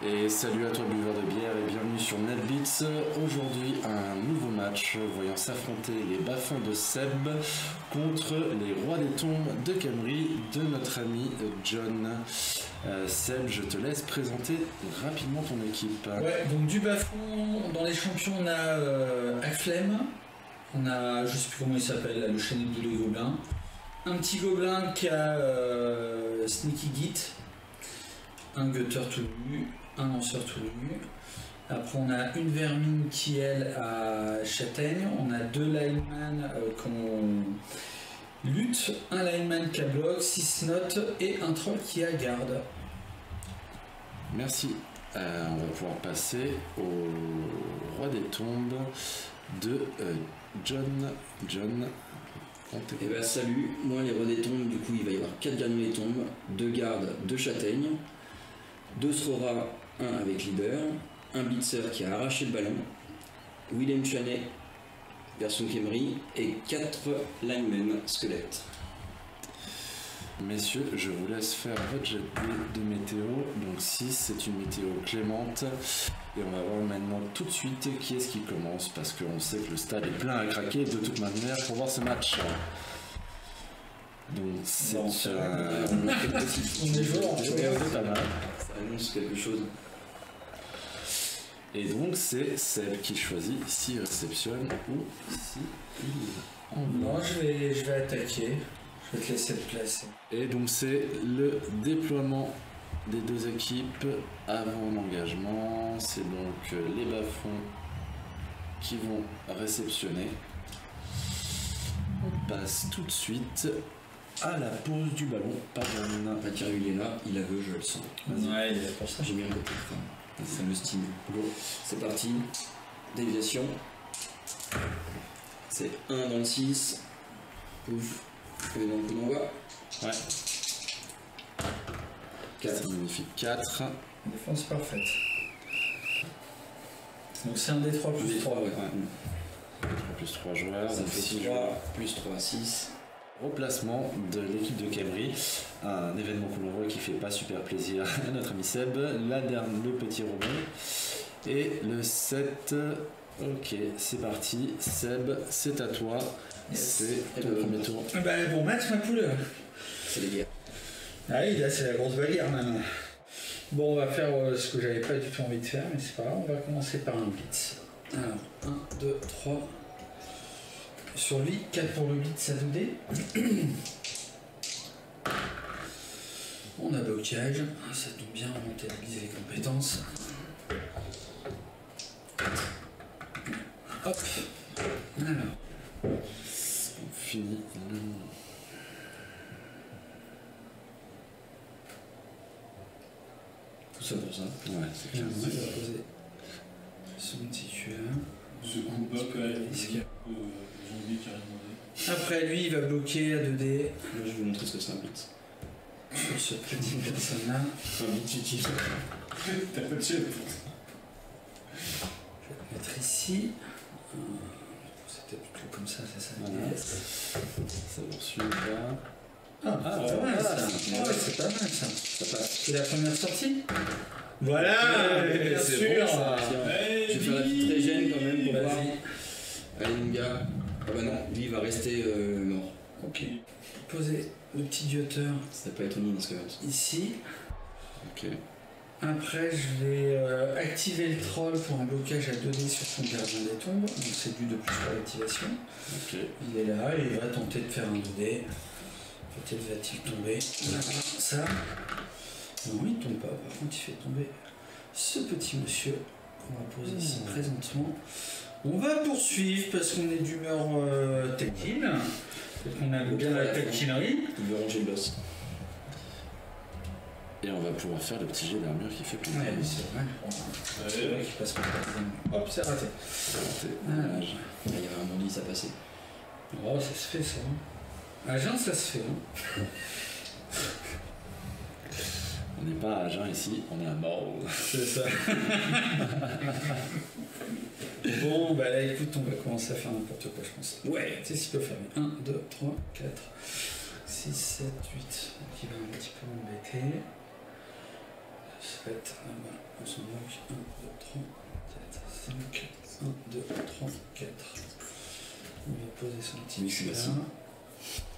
Et salut à toi buveur de bière et bienvenue sur NetBeats. Aujourd'hui un nouveau match voyant s'affronter les bas-fonds de Seb contre les rois des tombes de Khemri de notre ami John. Seb, je te laisse présenter rapidement ton équipe. Ouais, donc du bas-fond, dans les champions on a Akflem, on a, je sais plus comment il s'appelle, là, le chêne de deux gobelins. Un petit gobelin qui a Sneaky Git, un gutter tout nu, un lanceur tout nu. Après on a une vermine qui elle a châtaigne, on a deux linemen qu'on lutte, un lineman qui a bloc, 6 notes et un troll qui a garde. Merci. On va pouvoir passer au roi des tombes de John. Et bah salut, moi les rois des tombes, du coup il va y avoir 4 gardiens des tombes, 2 gardes, 2 châtaignes, 2 Srora, 1 avec leader, un blitzer qui a arraché le ballon, Willem Chanet version Khemri et 4 linemen squelettes. Messieurs, je vous laisse faire votre jet de météo. Donc 6, c'est une météo clémente. Et on va voir maintenant tout de suite qui est-ce qui commence. Parce qu'on sait que le stade est plein à craquer de toute manière pour voir ce match. Donc c'est on est joueur, pas mal. Ça annonce quelque chose. Et donc c'est celle qui choisit s'il réceptionne ou si il Non, je vais attaquer. Je vais te laisser te placer. Et donc c'est le déploiement des deux équipes avant l'engagement. C'est donc les bas-fonds qui vont réceptionner. On passe tout de suite à la pose du ballon. Pardon. Bakir il est là, il a veut, je le sens. Ouais, il est là pour ça. J'ai mis un côté de fin. Ça me stimule. Go. C'est parti. Déviation. C'est 1 dans le 6. Pouf. Et donc coup d'envoi. Ouais. 4. C'est magnifique. 4. Défense parfaite. Donc c'est un D3 plus 3. Ouais. 3 plus 3 joueurs. Ça fait 6 3 joueurs. plus 3, 6. Replacement de l'équipe de Khemri, un événement que l'on voit qui fait pas super plaisir à notre ami Seb, le petit rebond et le 7. Ok, c'est parti. Seb, c'est à toi. Yes. C'est ton premier tour. Bah bon match ma poule. C'est les guerres. Ah oui, là c'est la grosse bagarre même. Bon, on va faire ce que j'avais pas du tout envie de faire, mais c'est pas grave, on va commencer par un blitz. Alors, 1, 2, 3. Sur lui, 4 pour le blitz à 2D. On a blocage, ça tombe bien, on montabilise les compétences. Hop. Alors. On finit le... Tout ça pour ça. Ouais, c'est clair. On va poser son petit tueur. Ce combat quand même, risque. zombie qui a demandé. Après lui, il va bloquer à 2D Là, je vais vous montrer ce que c'est un blitz. sur ce petit personne-là. Un blitz utile. T'as pas de chef. Je vais le mettre ici. C'était plutôt comme ça, c'est ça. Voilà. Yes. Ça poursuit là. Ah, Ah, pas mal ça. voilà. Ah ouais, c'est pas mal ça. Ça passe. C'est la première sortie. Voilà, Ouais, bien c'est sûr. bon, ça. Tiens, Hey, je vais faire la petite régène quand même pour voir. Vas-y. Allez, mon gars. Ah bah non, lui il va rester mort. Ok. Posez le petit dioteur Ça n'a pas étonné dans ce cas-là. ici. Ok. Après, je vais activer le troll pour un blocage à 2D sur son gardien des tombes. Donc c'est du de plus pour l'activation. Ok. Il est là, il va tenter de faire un 2D. Peut-être va-t-il tomber. Voilà, ça. Non, il ne tombe pas. Par contre, il fait tomber ce petit monsieur qu'on va poser ici présentement. On va poursuivre parce qu'on est d'humeur taquine. Parce qu'on a bien la taquinerie. Il veut ranger le boss. Et on va pouvoir faire le petit jet d'armure qui fait plaisir. Ouais, c'est vrai. C'est vrai qu'il passe par le hop, c'est raté. Dommage. Là, il y avait un bondi, ça passait. Oh, ça se fait ça. À Jeun, ça se fait. Hein. On n'est pas à Agen ici, on est à Mort. C'est ça. Bon, bah là, écoute, on va commencer à faire n'importe quoi, je pense. Ouais. Tu sais ce qu'il peut faire. 1, 2, 3, 4, 6, 7, 8. Donc il va un petit peu m'embêter. 9, 7. Ah bah, on s'en moque. 1, 2, 3, 4, 5. 1, 2, 3, 4. On va poser son petit Oui, c'est facile.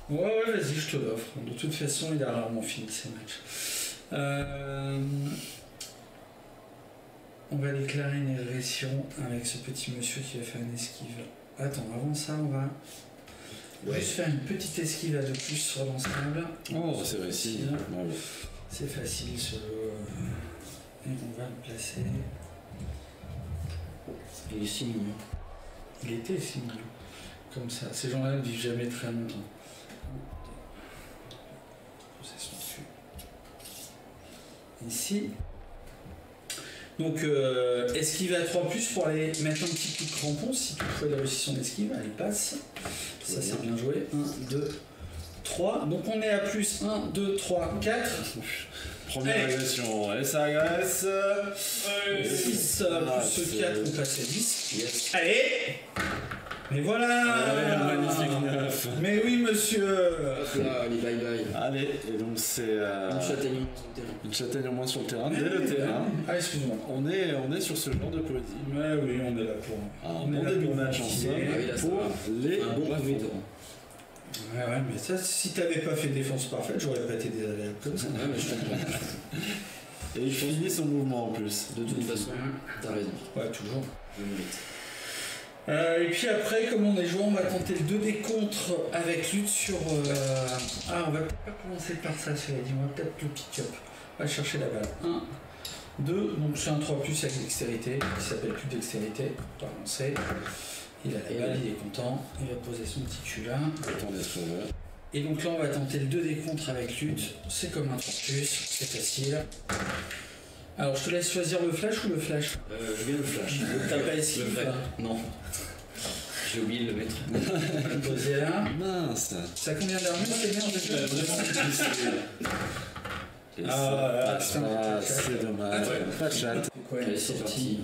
Ouais, vas-y, je te l'offre. De toute façon, il a rarement fini ses matchs. On va déclarer une régression avec ce petit monsieur qui va faire une esquive. Attends, avant ça, on va juste faire une petite esquive à 2 plus relançable. Oh, c'est réussi. Bravo. C'est facile ce jeu. Et on va le placer. Il est si mignon. Il était si mignon. Comme ça. Ces gens-là ne vivent jamais très longtemps. C'est son dessus. Ici. Donc esquive à 3 plus pour aller mettre un petit coup de crampon. Si toutefois il réussit son esquive, elle passe. Ça c'est bien joué. 1, 2, 3. Donc on est à plus 1, 2, 3, 4. Première agression, et ça agresse. 6 plus 4, on passe à 10. Yes. Allez. Mais voilà. Magnifique 9. Mais oui monsieur. Hop là, allez, bye bye. Allez, et donc c'est Une châtaigne sur le terrain. une châtaigne en moins sur le terrain, dès le terrain. Ah excuse-moi. On est sur ce genre de poésie. Mais oui, on est là pour. Un On est bon là début de pour match en motiver. somme Ah oui, là, ça pour va. les Un bon premier Bafons. tour. Ouais, mais ça, si t'avais pas fait défense parfaite, j'aurais pas été désagréable comme ça. Ouais, mais je comprends. Et il finit son mouvement en plus. De toute façon, t'as raison. Ouais, toujours. Je mérite. Et puis après, comme on est joué, on va tenter le 2D contre avec lutte sur. Ah, on va peut-être pas commencer par ça, cela dit, on va peut-être le pick-up. On va chercher la balle. 1, 2, donc c'est un 3 plus avec dextérité, qui s'appelle plus dextérité, pour avancer. Il a la balle, il est content, il va poser son petit cul là. Attendez, ce qu'on veut. Et donc là, on va tenter le 2D contre avec lutte, c'est comme un 3 plus, c'est facile. Alors je te laisse choisir le flash ou le flash. Je viens le flash. T'as pas esquive, Le vrai. là. Non. J'ai oublié de le mettre. Poser là. Mince. Ça combien d'armes c'est merde Et Ah, ça là, passe putain, pas, chat. c'est dommage. Pas de chat. Ouais, Allez, c'est parti.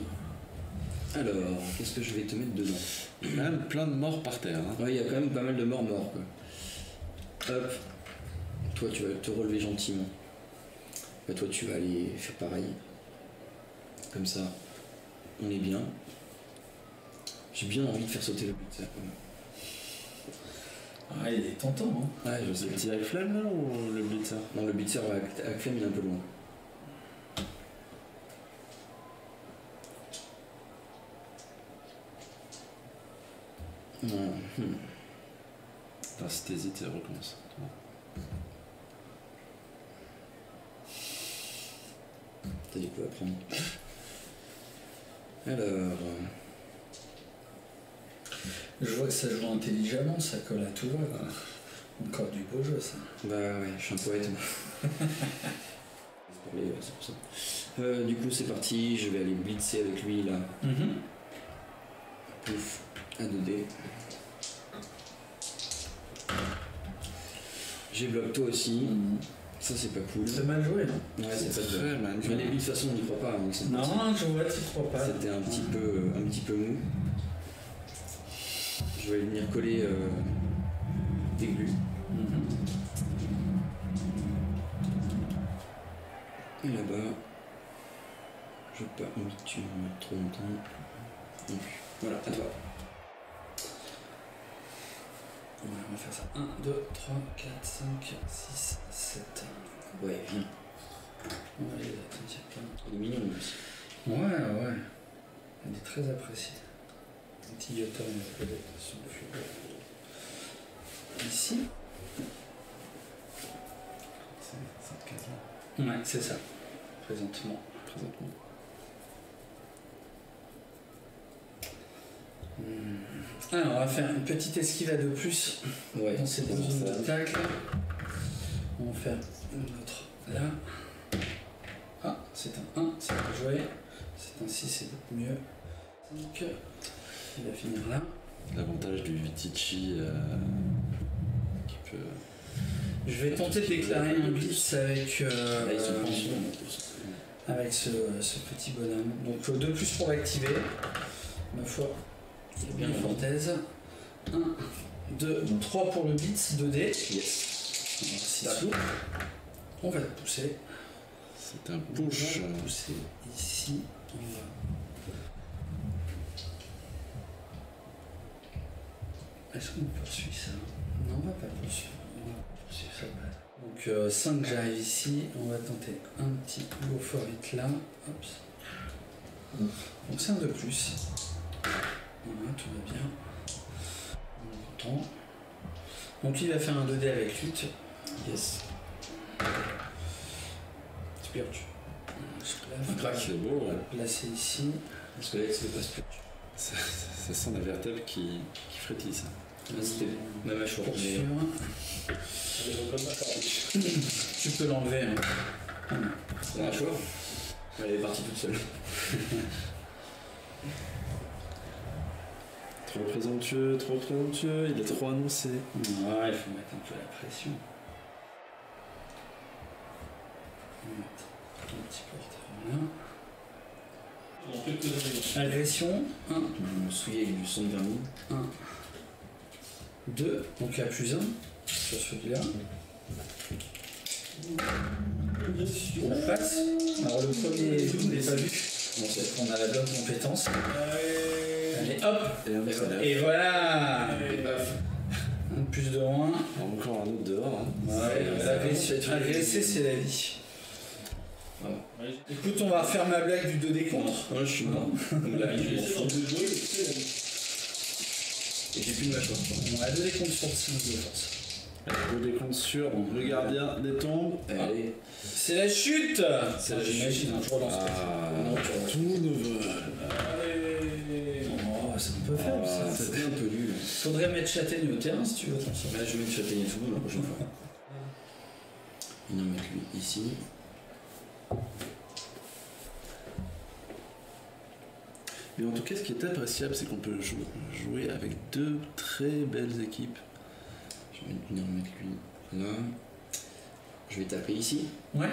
Alors, qu'est-ce que je vais te mettre dedans? Il y a quand même plein de morts par terre. Hein. Ouais, il y a quand même pas mal de morts quoi. Hop. Toi, tu vas te relever gentiment. Bah, toi, tu vas aller faire pareil. Comme ça, on est bien. J'ai bien envie de faire sauter le but. Ah, il est tentant, hein. Ouais, je sais. Le petit avec flamme là ou le blitzer? Non, le blitzer à Clem, il est un peu loin. Enfin, si t'hésites, recommence. T'as du coup à prendre. Alors. Je vois que ça joue intelligemment, ça colle à tout va, quoi. Encore du beau jeu, ça. Bah ouais, je suis un poète moi. C'est pour ça. Du coup, c'est parti, je vais aller blitzer avec lui là. Pouf, à 2D. J'ai bloqué toi aussi. Ça, c'est pas cool. C'est mal joué, non? Ouais, c'est pas Très mal Mais joué. les buts, de toute façon, on n'y croit pas. Donc c'est parti. Non, je vois, tu crois pas. C'était un petit peu mou. Je vais venir coller déglu. Et là-bas, je n'ai pas envie que tu me mettes trop longtemps. Donc, voilà, à toi. Ouais, on va faire ça. 1, 2, 3, 4, 5, 6, 7. Ouais, viens. Ouais, il a t'inquiète pas. Il est mignon lui aussi. Ouais. Il est très apprécié. Un petit yotter, on va peut-être sur le flux. Ici. C'est cette case-là. Ouais, c'est ça. Présentement. Alors, on va faire une petite esquive à 2 plus Ouais, dans cette bon, zone ça. de tacle. On va faire une autre là. Ah, c'est un 1, c'est pas joué. C'est un 6, c'est beaucoup mieux. 5. Il va finir là. L'avantage du Vitici qui peut. Je vais tenter de déclarer un blitz avec, Là, ils sont penchés en plus. avec ce petit bonhomme. Donc 2 plus pour l'activer. Ma foi, il est bien Bien fantaise. 1, 2, 3 pour le blitz, 2D. Yes. On va 6 sous. On va le pousser. C'est un push. On va pousser ici. On va... Est-ce qu'on poursuit ça? Non, on va pas poursuivre. On va poursuivre ça. Donc 5, j'arrive ici. On va tenter un petit go for it là. Hop. Donc 5 de plus. Voilà, tout va bien. On est content. Donc il va faire un 2D avec lutte. Yes. Splurge. Un crack, c'est beau, ouais. Placer ici. Parce que là, c'est pas splurge. Ça sent la vertèbre qui frétille, ça. Là, c'était ma mâchoire. Poursuivre. Tu peux l'enlever. Hein. La mâchoire, elle est partie toute seule. Trop présomptueux, il est trop annoncé. Ouais, il faut mettre un peu la pression. On va mettre un petit porteur là. Agression, 1. Je me souillais avec du son de vernis. 1. 2. Donc il y a plus 1 sur celui-là. On passe. Alors le premier, je ne l'ai pas vu. On a la bonne compétence. Allez, hop. Et voilà. Un plus de 1. Encore un autre dehors. Hein. Ouais, agresser, c'est la vie. Voilà. Écoute, on va refaire ma blague du 2D contre. Ouais, je suis mort. Donc là, je m'en fous. Et j'ai plus de mâchoire. On a 2D contre sur 5 de force. Le décompte sur le gardien des tombes. Allez. C'est la chute. C'est la J'imagine, je relance pas. Non, Tout ne veut. Oh, c'est un peu faible ça. C'était un peu nul. Faudrait mettre Châtaigne au terrain si tu veux. Là, je vais mettre Châtaigne tout le monde la prochaine fois. Et non, mettre lui ici. Mais en tout cas, ce qui est appréciable, c'est qu'on peut jouer avec deux très belles équipes. Je vais venir mettre lui là. Je vais taper ici. Ouais.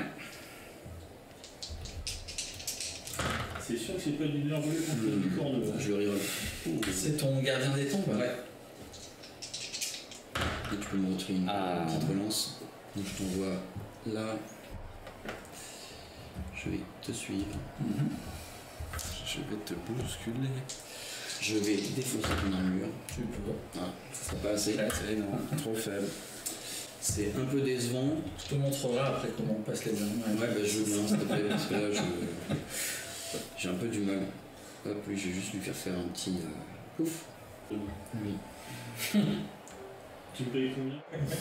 C'est sûr que c'est pas du nerf volé contre du corps de. Je le reroll. C'est ton gardien des tombes. Ouais. Et tu peux me retirer une petite relance. Donc je t'envoie là. Je vais te suivre. Je vais te bousculer. Je vais défausser ton armure. Tu peux. Ah, ça sera pas assez. C'est non, trop faible. C'est un peu décevant. Je te montrerai après comment on passe les armes. Ouais, bah je veux bien, s'il te plaît, parce que là, j'ai un peu du mal. Hop, oui, je vais juste lui faire un petit pouf. Oui. Tu me payes combien? Oui.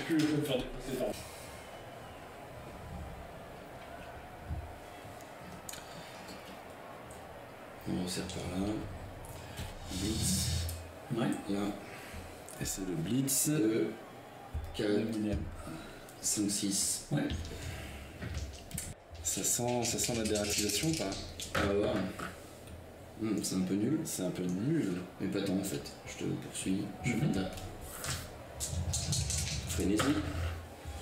Je vais me faire dépasser par. On resserre par là. Blitz. Ouais. Là. Et c'est le Blitz. 2, 4, 5, 6. Ouais. Ça sent la déactivation ou pas? On va voir. C'est un peu nul. C'est un peu nul. Mais pas tant en fait. Je te poursuis. Je fais ta frénésie.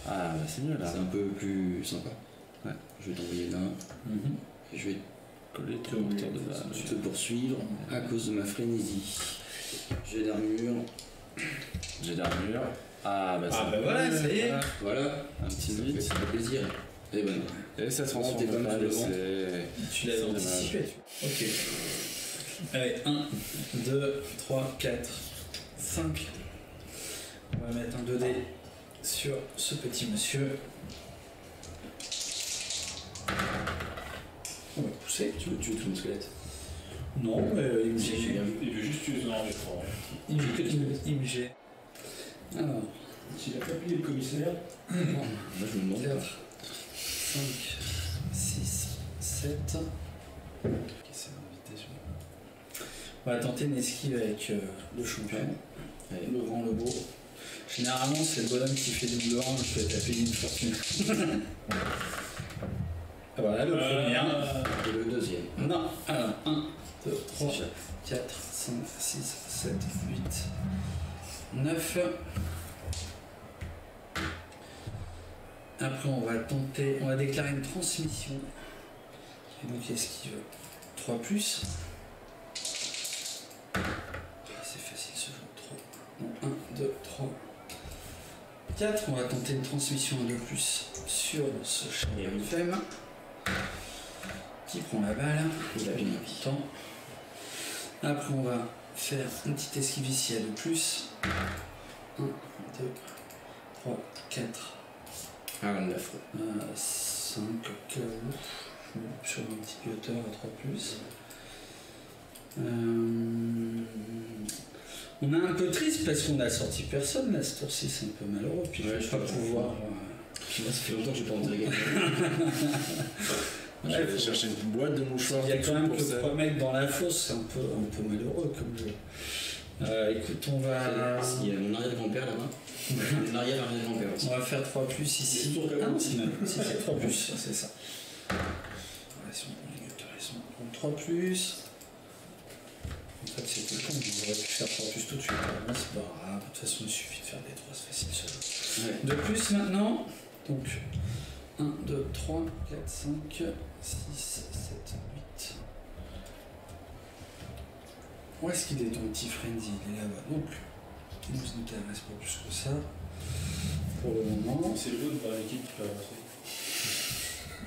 Ah, bah c'est nul là. C'est un peu plus sympa. Ouais. Je vais t'envoyer là. Et je vais Coller ton porteur de balle. te poursuivre à cause de ma frénésie. J'ai l'armure. J'ai l'armure. Ah, bah Ah, bah voilà, ça y est. Voilà. Un petit Ça 8. fait plaisir. Et ben. Et ça transforme T'es pas pas, mal devant. Tu l'avais anticipé. Ok. Allez, 1, 2, 3, 4, 5. On va mettre un 2D sur ce petit monsieur. On va pousser. Tu veux tuer tout le squelette? Non, mais il me Si, j'ai bien gêne. vu. Il veut juste tuer son arme, je crois. Il me gêne. Alors, S'il a pas payé le commissaire. Moi je me demande. 4, 5, 6, 7. On va tenter une esquive avec le champion. Allez. Le grand, le beau. Généralement, c'est le bonhomme qui fait double rang, je vais taper une fortune. Ah voilà, le premier. Et le deuxième. Non, alors 1, 2, 3, 4, 5, 6, 7, 8, 9. Après, on va tenter, on va déclarer une transmission. Et donc, esquive 3 plus. C'est facile ce jeu. 3. Non, 1, 2, 3. 4. On va tenter une transmission à 2+, sur ce Sheriff FM. Qui prend la balle. Il a bien mis. Temps. Après, on va faire une petite esquive ici à 2+. 1, 2, 3, 4. Ah, l'affreux. 5, sur un petit piloteur à 3+. On est un peu triste parce qu'on a sorti personne là, ce tour-ci, c'est un peu malheureux. Puis Ouais, je vais pas pouvoir. Puis moi, ça fait longtemps que j'ai pas entendu gagner. Je vais chercher une boîte de mouchoirs. Il y a tout quand même pour que ça. 3 mecs dans la fosse, c'est un peu malheureux comme jeu. Écoute, on va. Il y a mon arrière-grand-père là-bas. Mon arrière-arrière-grand-père aussi. On va faire 3+ ici. Ah non, c'est 3+, c'est ça. Donc 3+. En fait, c'est tout le temps, on aurait pu faire 3+ tout de suite. Mais c'est pas grave, de toute façon, il suffit de faire des 3, c'est facile seul. Ouais. 2+ maintenant. Donc 1, 2, 3, 4, 5, 6, 7, 8. Où est-ce qu'il est ton petit frenzy? Il est là-bas. Donc, il nous intéresse pas plus que ça. Pour le moment. C'est le jaune par l'équipe qui peut avancer.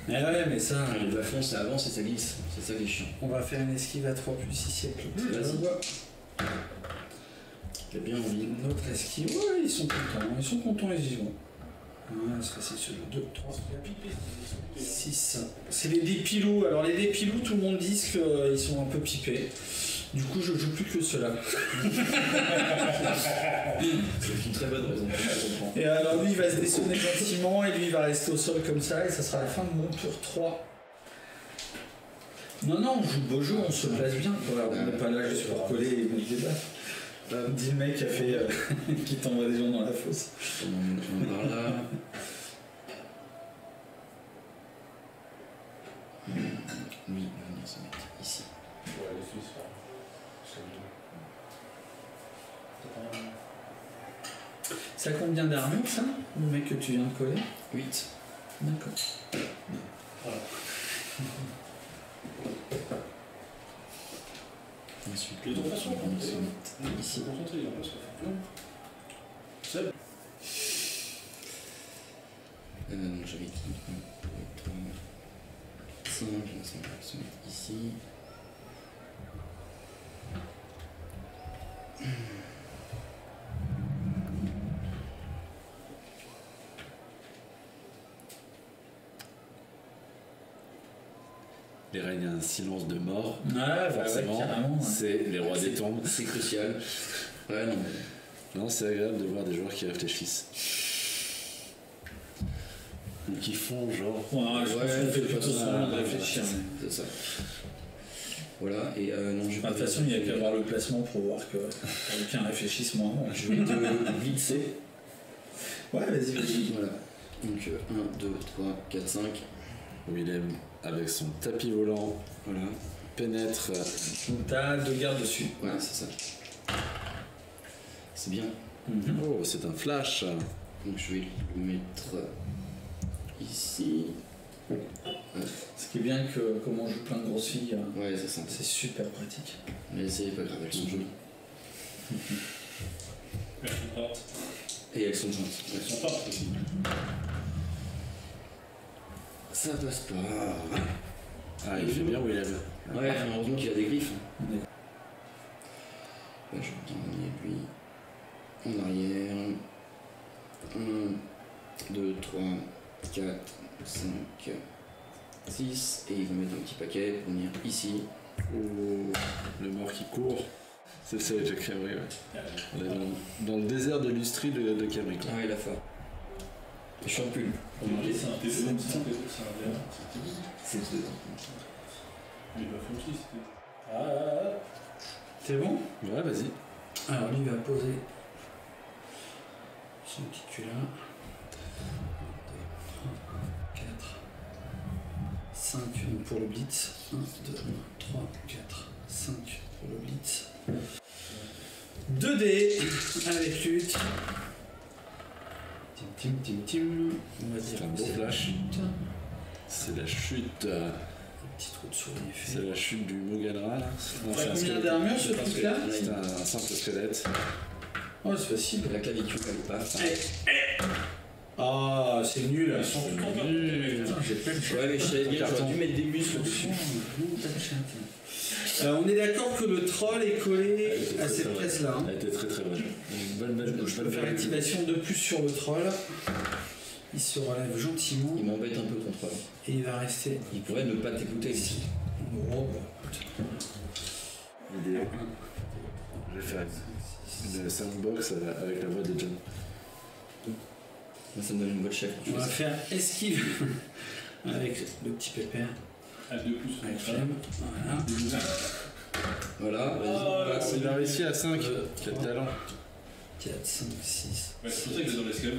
Mais ouais, mais ça. Le bas-fond, ça avance et ça glisse. C'est ça qui est chiant. On va faire une esquive à 3+ ici avec le petit Vas-y. doigt. Il a bien envie. Une autre esquive. Ouais, ils sont contents. Ils sont contents, ils y vont. Ouais, c'est facile sur le 2, 3, 6. C'est les dépilous. Alors, les dépilous, tout le monde dit qu'ils sont un peu pipés. Du coup, je joue plus que ceux-là. C'est une très bonne raison. Je comprends. Et alors, lui, il va se dessonner gentiment et lui, il va rester au sol comme ça. Et ça sera la fin de mon tour 3. Non, on joue beau jeu, on se place bien. Quoi. On n'est pas là juste pour coller et mettre des baffes. Dis le mec qui a fait. qui t'envoie des gens dans la fosse. On part là. Lui, il va venir se mettre ici. Ouais, les Suisses, Ça a combien d'armure, ça? Le mec que tu viens de coller? 8. D'accord. Ensuite, De toute façon, on va se mettre ici. ici. Concentré, il en passe pas. Non. Seb. J'avais dit 1, 2, 3, 5. On va se mettre ici. Il règne un silence de mort. Ouais, Forcément, carrément. Ouais. c'est les rois des tombes. C'est crucial. Ouais, non, mais... Non, c'est agréable de voir des joueurs qui réfléchissent. Ou qui font genre. Ouais, je pense qu'on fait plutôt semblant de ouais, réfléchir. mais- C'est ça. Voilà, et non, je vais De toute façon, il n'y a qu'à voir le placement pour voir que quelqu'un réfléchisse moins. Je vais te blitzer. Ouais, vas-y. Voilà. Donc 1, 2, 3, 4, 5. Willem, avec son tapis volant, Voilà. pénètre. Donc t'as 2 gardes dessus. Ouais, c'est ça. C'est bien. Oh, c'est un flash. Donc je vais le mettre ici. Ce qui est bien que, comme on joue plein de grosses filles, Ouais, c'est ça. c'est super pratique. Mais c'est pas grave, elles sont jolies. Elles sont fortes. Et elles sont gentilles. Elles sont fortes aussi. Ça passe pas. Ah, il fait bien Willem. Ouais, heureusement qu'il a des griffes. Là, je vais emmener lui en arrière. 1, 2, 3, 4, 5, 6. Et il va mettre un petit paquet pour venir ici. Oh, le mort qui court. C'est ça, Jack Camry, ouais. On est dans le désert de l'Ustrie de Camry, quoi. Ah ouais, la fois. Je suis en pull. C'est un T2, c'est un T2, c'est un VR. C'est deux. Mais bah, faut aussi, c'était. C'est bon? Ouais, vas-y. Alors lui va poser son petit cul là. 4, 5 pour le blitz. 1, 2, 3, 4, 5 pour le blitz. 2 dés avec lutte. Tim. On va dire C'est un beau que flash. chute. C'est la chute. Un petit trou de souris fait. C'est la chute du Mugenra, là. Non, c'est un Combien squelette. d'armure ce truc là? C'est un simple squelette. Oh c'est facile. La clavicule, elle est pas. Allez, Ah, c'est nul. Ils sont tout contents. Putain, j'ai pas le choix. Ouais, mais je savais bien, j'aurais dû mettre des muscles dessus. On est d'accord que le troll est collé à cette pièce-là. Elle était très très bonne. Une bonne Je peux faire l'activation de plus sur le troll. Il se relève gentiment Il m'embête un peu ton troll. et il va rester. Il pourrait ne pas t'écouter ici. Oh, bah. L'idée. Je vais faire une soundbox avec la voix de John. Moi, ça me donne une bonne chef. On va faire esquive avec le petit pépère. À 2 plus. Avec flemme. Voilà, Ah, vas-y, passe. Il a réussi à 5. Quel talent. 4, 5, 6. C'est pour ça que dans l'escalade.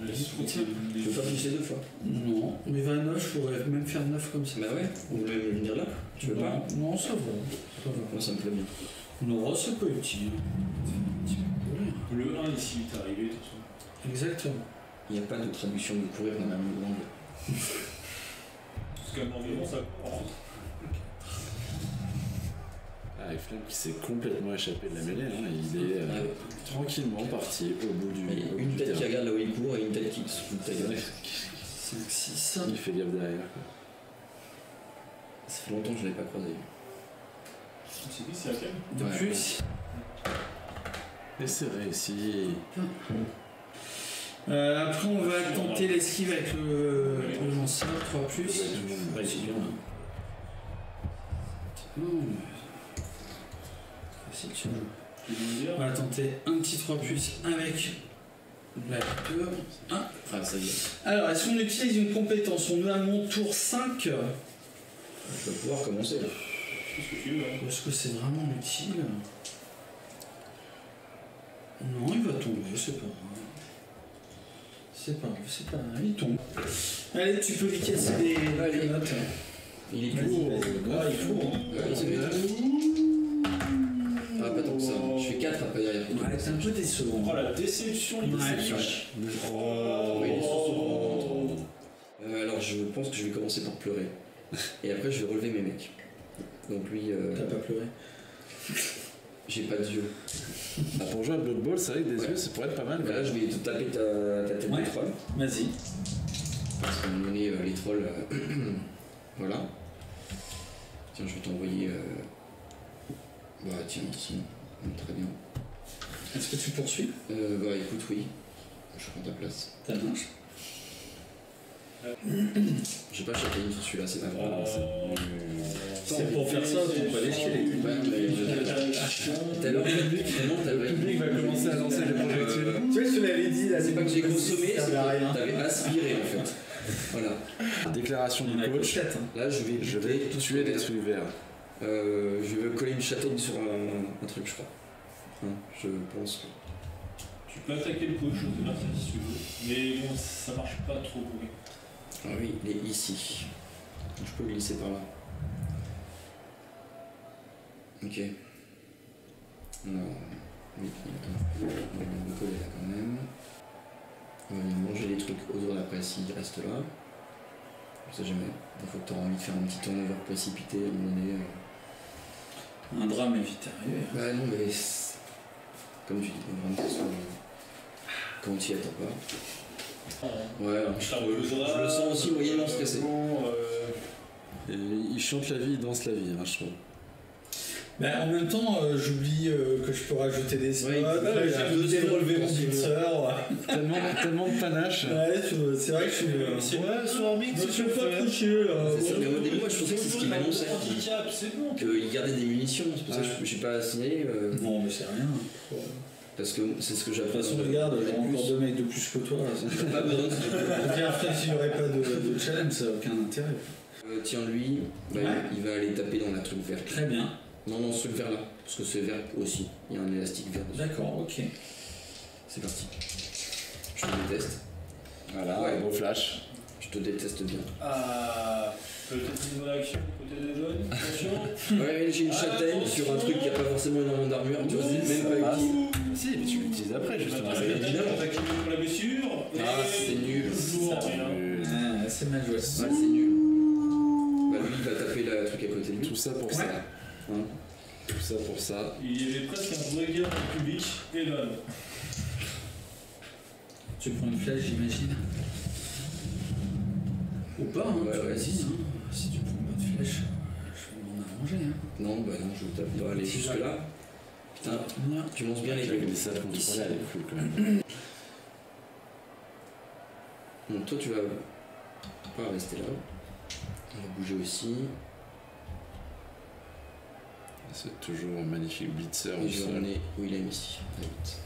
J'ai dit trop Tu peux pas pousser 2 fois. Non, mais 29, je pourrais même faire 9 comme ça. Bah ouais, ou même venir là. Tu veux pas? Non, ça va. Ça va. Moi, ça me plaît bien. Non, c'est pas utile. Le 1 ici, il est arrivé, de toute façon. Exactement. Il n'y a pas de traduction de courir dans la langue. Parce qu'à environ, ça court. Ah, et Flemme qui s'est complètement échappé de la mêlée. Hein. Il est tranquillement parti au bout du. Mais au bout une du tête qui terrain. regarde là où il court et une tête qui se fout de ta gueule. 5, 6. Il fait gaffe derrière. Quoi. Ça fait longtemps que je ne l'ai pas croisé. C'est qui, c'est laquelle? De Ouais. plus. Et c'est réussi. Après, on va tenter l'esquive avec le lanceur 3. Ouais, tout le monde réussit bien. Facile, tu vois. Tu veux me dire? On va tenter un petit 3 avec la 2. 1. Ah, ça y est. Alors, est-ce qu'on utilise une compétence? On est à mon tour 5. Je vais pouvoir commencer là. Qu'est-ce que tu veux, hein? Est-ce que c'est vraiment utile? Non, il va tomber, c'est pas grave. C'est pas grave, il tombe. Allez, tu peux lui casser les notes. Il est Vas-y, court. vas-y. Ah, il faut. Ouais, c'est bien. Ah, pas tant que ça. Je fais 4 après derrière. Ouais, c'est un peu décevant. Oh la déception, il Ouais. déception. Oh, il est sur son alors, je pense que je vais commencer par pleurer. Et après, je vais relever mes mecs. Donc, lui, T'as pas pleuré? j'ai pas d'yeux. Ah, pour jouer à Blood Bowl, c'est vrai que des Ouais. yeux, ça pourrait être pas mal. Bah, là, je vais te taper ta tête Ouais. de troll. Vas-y. Parce qu'à un moment donné, les trolls. Voilà. Tiens, je vais t'envoyer. Bah, tiens, ici. Très bien. Est-ce que tu poursuis? Bah, écoute, oui. Je prends ta place. Ta marche. J'ai pas châtaigne sur celui-là, c'est pas grave. C'est pour faire ça, pour pas lécher les Ouais, mais t'as l'heure finalement, Le public va commencer à lancer les projectiles. Tu vois, je te l'avais dit là, C'est pas que j'ai consommé, ça c'est servait à que rien. t'avais aspiré en fait. Voilà. Déclaration du coach. Là, je vais Je vais tuer des trucs verts. je vais coller une châtaigne sur un truc, je crois. Hein, je pense que. Tu peux attaquer le coach, c'est là, si tu veux. Mais bon, ça marche pas trop pour lui. Ah oui, il est ici. Je peux glisser par là. Ok. Alors, oui, on va le coller là quand même. On va venir manger les trucs autour d'après s'il reste là. Je sais jamais. Il faut que tu aies envie de faire un petit turnover précipité à un moment donné. Un drame est vite arrivé. Bah non, mais comme tu dis, vraiment, que ce soit quand tu y attends pas. Ouais, je le sens aussi moyennement stressé. Et il chante la vie, il danse la vie, hein, je trouve. Ben, en même temps, j'oublie que je peux rajouter des spots. Ouais, J'ai oublié de relever mon mixeur. Tellement de panache. Ouais, c'est vrai que je suis. Ouais, soir mix, Je suis pas trop chier là. C'est ça, mais au début, moi je pensais que c'est ce qu'il m'annonçait. handicap, c'est bon. Qu'il gardait des munitions, c'est pour ça que je n'ai pas signalé. Non, mais c'est rien. Parce que c'est ce que De j'apprends. toute façon, regarde, j'ai encore 2 mecs de plus que toi. Pas besoin de se Bien fait, s'il n'y aurait pas de challenge, ça n'a aucun intérêt. Tiens, lui, bah, Ouais. il va aller taper dans la truc verte. Très bien. Non, ce truc vert là. Parce que c'est vert aussi. Il y a un élastique vert dessus. D'accord, ok. C'est parti. Je te déteste. Voilà, Ouais. beau flash. Je te déteste bien. Ah, peut-être une bonne action côté des jeunes, attention. Ouais, mais j'ai une châtaigne sur un truc qui n'a pas forcément énormément d'armure. Tu vois, c'est même pas Ah, utile. si, mais tu l'utilises après, justement. Bah, c'est t'as évident. attaqué pour la blessure. Ah, c'est nul. Toujours rien. Ah, c'est mal joué. Ouais, c'est nul. Bah, lui, il va taper le truc à côté de lui. Tout ça pour ça. Hein. Tout ça pour ça. Il y avait presque un vrai gars dans le public, et là. Tu prends une flèche, j'imagine. Ou pas, hein, Ouais, tu ouais, vas-y, si. hein. Si tu prends pas de flèche, je vais m'en arranger. Hein. Non, bah non, je tape pas aller jusque là. Putain, tu lances bien les Avec trucs. des sables contrôlés, elle est cool quand même. Donc toi tu vas pas rester là. On va bouger aussi. C'est toujours un magnifique blitzer Et au je vais sol. emmener Willem ici. Très vite.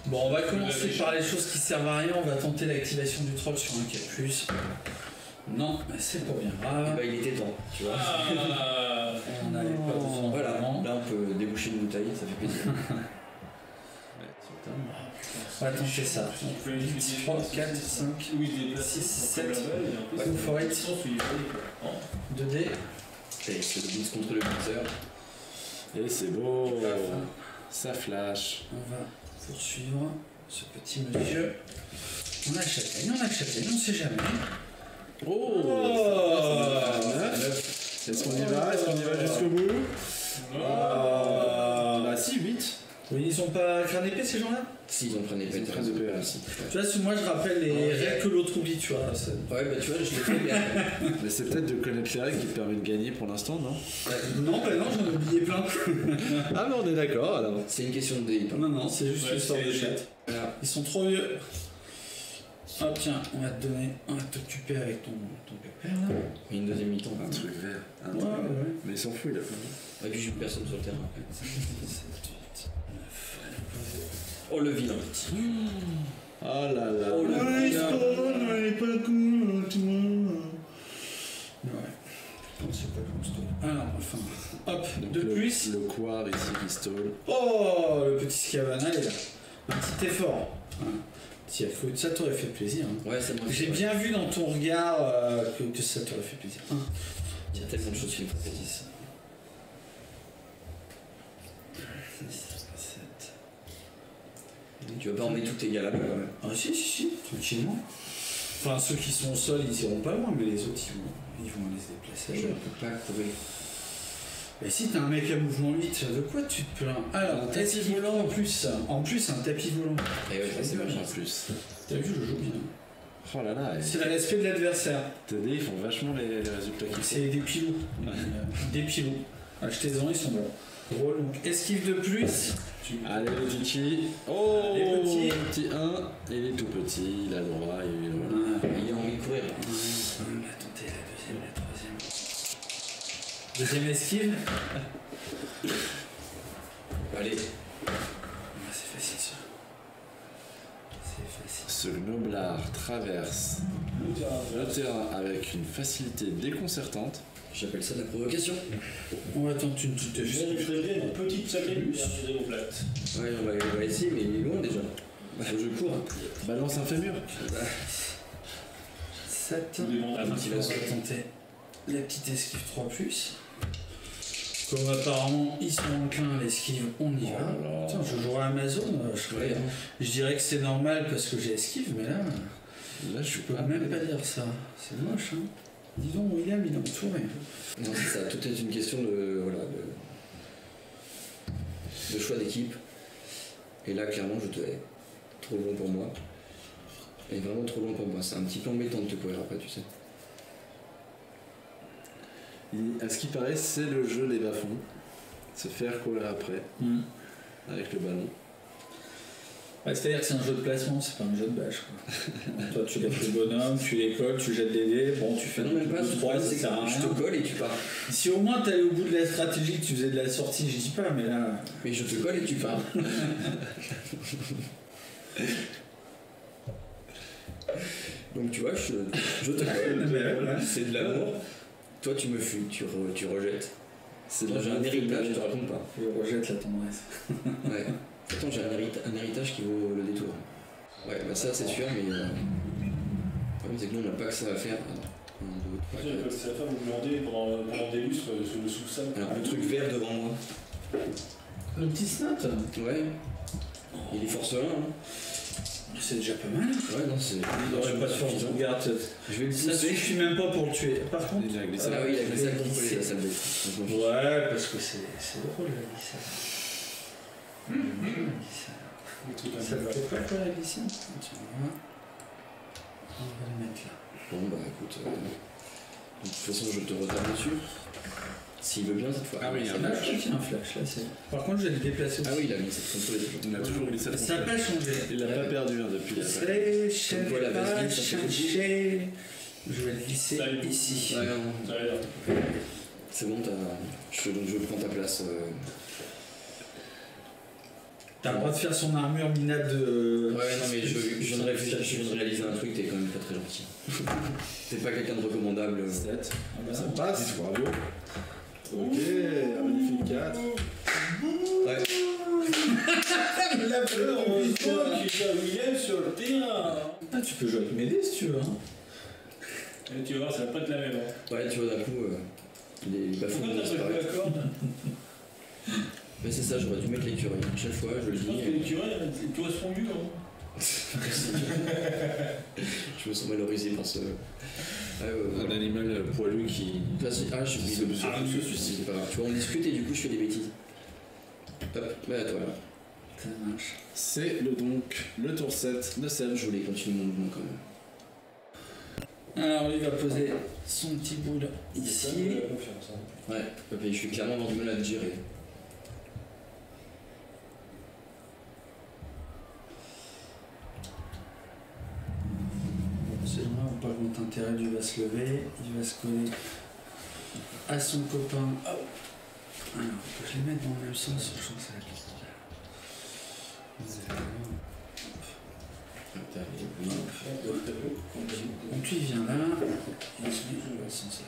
Bon, on va commencer par les choses qui servent à rien. On va tenter l'activation du troll sur un 4+. Non, mais c'est pas bien Et grave. bah il était temps, tu vois. Ah, On n'avait pas besoin. Voilà, vraiment. là on peut déboucher une bouteille, ça fait plaisir. On va tenter ça. 3, 4, 5, oui, je l'ai placé 6, 7. comme là-bas, et en plus, Go for it. il est joli, quoi. 2D. Et c'est le blitz contre le blitzer. Et c'est beau. Ça flash. On va poursuivre ce petit monsieur. On a châtaigne, on sait jamais. Oh, Est-ce qu'on y va jusqu'au bout? Bah si, 8. Oui, ils sont pas crâne épais ces gens-là? Si, ils ont pris des C'est une pètes. phrase de PA aussi. Tu vois, moi je rappelle les règles que l'autre oublie, tu vois. Ouais, bah tu vois, je l'ai fait bien. Mais c'est peut-être de connaître les règles qui te permet de gagner pour l'instant, non? Non, bah non, j'en ai oublié plein. Ah mais on est d'accord alors. C'est une question de délire. Non, non, c'est juste Ouais, une sorte de c'est- chat. Voilà. Ils sont trop vieux. Hop, tiens, on va te donner, on va t'occuper avec ton pépère là. Et une deuxième mi-temps. Un truc vert. Un Ouais, truc ouais, vert. ouais. Mais ils s'en foutent, il a pas. Et puis j'ai plus personne sur le terrain. 7, 8, 9. Oh le vilain. Oh là là. Oh le vilain. elle est pas cool, tu vois. Ouais. Non, c'est pas comme ça. Alors, enfin, hop, Donc de plus. le quar ici qui stole. Oh, le petit Scavana est là. Un petit effort. Hein. Si elle faut- ça t'aurait fait plaisir. Hein. Ouais, ça m'a J'ai bien vu dans ton regard que ça t'aurait fait plaisir. Hein. Il y a tellement de choses qui me font plaisir. 10. 7. Tu vas pas en mettre tout égal là-bas quand même. Ah si, tranquillement. Enfin, ceux qui sont au sol, ils iront pas loin, mais les autres, ils vont aller se déplacer. Je ne peux pas courir. Mais si t'as un mec à mouvement 8, de quoi tu te plains? Alors, Un un tapis tapis volant en plus, un tapis volant. Et ouais, ça c'est En vachement. plus. T'as vu, je joue bien. Oh là là. C'est le respect de l'adversaire. TD, ils font vachement les résultats qu'ils font. C'est des pilous. Des pilous. Achetez-en, ils sont bons. Drôle, donc esquive de plus. Allez le Tiki. Oh Les petits. petit 1. Il est tout petit, il a le droit, il est loin. Il a envie de courir. On va tenter la deuxième, la troisième. Deuxième esquive. Allez. C'est facile ça. C'est facile. Ce gnoblard traverse le terrain avec une facilité déconcertante. J'appelle ça de la provocation. On va tenter une petite Je ferais une petite sacrée au plate. Ouais, on va essayer, mais il est loin déjà. Je cours. Balance un fémur. 7. Tout dépend de la On va motivation. tenter la petite esquive 3+. Comme apparemment ils sont enclins à l'esquive, on y va. Oh là. Tiens, je jouerai à Amazon, Ouais. je dirais que c'est normal parce que j'ai esquive, mais là, Là, je suis je peux pas même pas dire ça. C'est moche, hein. Dis donc, William, il est entouré. Non, c'est ça. Tout est une question de, voilà, de choix d'équipe. Et là, clairement, je te hais. Trop long pour moi. Et vraiment trop long pour moi. C'est un petit peu embêtant de te courir après, tu sais. À ce qui paraît, c'est le jeu les bas-fonds. Se faire courir après avec le ballon. Ouais, c'est-à-dire que c'est un jeu de placement, c'est pas un jeu de bâche. Toi, tu lèves le bonhomme, tu les colles, tu jettes des dés, bon, tu fais Non, même pas. 3, ça C'est sert à je rien. te colle et tu pars. Si au moins t'allais au bout de la stratégie, que tu faisais de la sortie, je dis pas, mais là. Mais je te colle et tu pars. Donc tu vois, je te colle. C'est de l'amour. Toi, tu me fuis, tu rejettes. C'est Moi, j'ai un héritage, je te raconte pas. Je rejette la tendresse. Ouais. Attends, j'ai un héritage qui vaut le détour. Ouais, bah ça c'est sûr, mais le problème c'est que nous on n'a pas que ça à faire. Un, deux, trois, quatre. C'est la femme vous demandez pendant des lustres sur le sous-sol. Alors le truc vert devant moi. Le petit snot, Ouais. Il est forcelant, hein. c'est déjà pas mal. Ouais, non, c'est. Il n'aurait pas de force de garde. Je vais le Ça pousser. suffit même pas pour le tuer. Par contre. Il a glissé. Ah oui, il a glissé glissé. contrôlé la salle bête. Ouais, parce que c'est drôle la glissade. La glissade. Ça ne fait pas quoi la glycine? Tiens, voilà. On va le mettre là. Bon, bah écoute, de toute façon, je te retarde dessus. S'il veut bien cette fois. Ah oui, ça un marche. Je crois qu'il y a un flash là. Par contre, je vais le déplacer aussi. Ah oui, il a mis cette contrôle toujours. Il a toujours glissé. Ça n'a pas changé. Il l'a pas perdu depuis la fin. Je Comme quoi, la n'ai pas vaseline, ça fait changé. Je vais le glisser Ça, il- ici. Ouais, non, Ça a l'air. c'est bon, donc je prends ta place. T'as le droit de faire son armure minable de. Ouais, non, mais je viens de réfléchir, je viens de réaliser un truc, t'es quand même pas très gentil. T'es pas quelqu'un de recommandable. 7. Ah bah Ça non. passe, bravo. Ok, magnifique 4. Ouais. La peur, Qui a William sur le terrain. Ah, tu peux jouer avec Médée si tu veux. Hein. Et tu vas voir, ça va pas être la même. Hein. Ouais, tu vois, d'un coup, les bafouilles Pourquoi vont t'as pas disparaître. la corde? Mais c'est ça, j'aurais dû mettre l'écureuil. Chaque fois, je le Je pense dis. que l'écureuil, elle correspond mieux. Hein. Je me sens valorisé par ce. Ah, Un animal poilu qui. Ah, je suis obligé de se suicide, c'est pas grave. Tu vois, on discute et du coup, je fais des bêtises. Hop, bah à toi là. Ça marche. C'est le tour 7 de Seb. Je voulais continuer mon mouvement quand même. Alors, lui, il va poser son petit boule ici. Ouais, je suis clairement avoir du mal à le gérer. C'est là, pas grand intérêt, lui va se lever, il va se coller à son copain. Hop. Alors, je les mettre dans le même sens, je pense que ça va être donc lui il vient là, et lui, il va se sens là.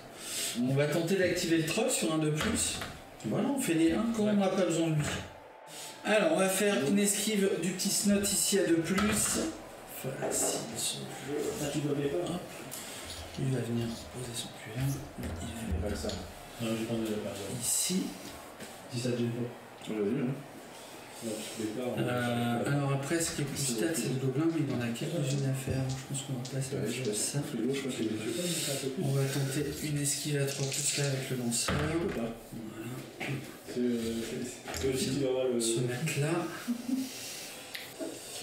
On va tenter d'activer le troll sur un de plus. Voilà, on fait les 1 quand on n'a pas besoin de lui. Alors, on va faire une esquive du petit snot ici à 2+. Facile son jeu. Ah, tu dois bien pas. Hop. Lui va venir poser son pull. Il va Pas ça. Non, j'ai pas envie de la perdre. ici. Si ça te gêne pas. Tu l'as vu, hein? Non, je vais pas. Alors après, ce qui est plus stat, c'est le gobelin, mais il en a quelques-unes à faire. Je pense qu'on va passer Ouais, comme ça. Frigo, je crois qu'il est Je vais pas me faire un peu plus. On va tenter une esquive à 3+ là avec le lanceur. Je peux pas. Voilà. C'est aussi, tu vas avoir le. Se mettre là.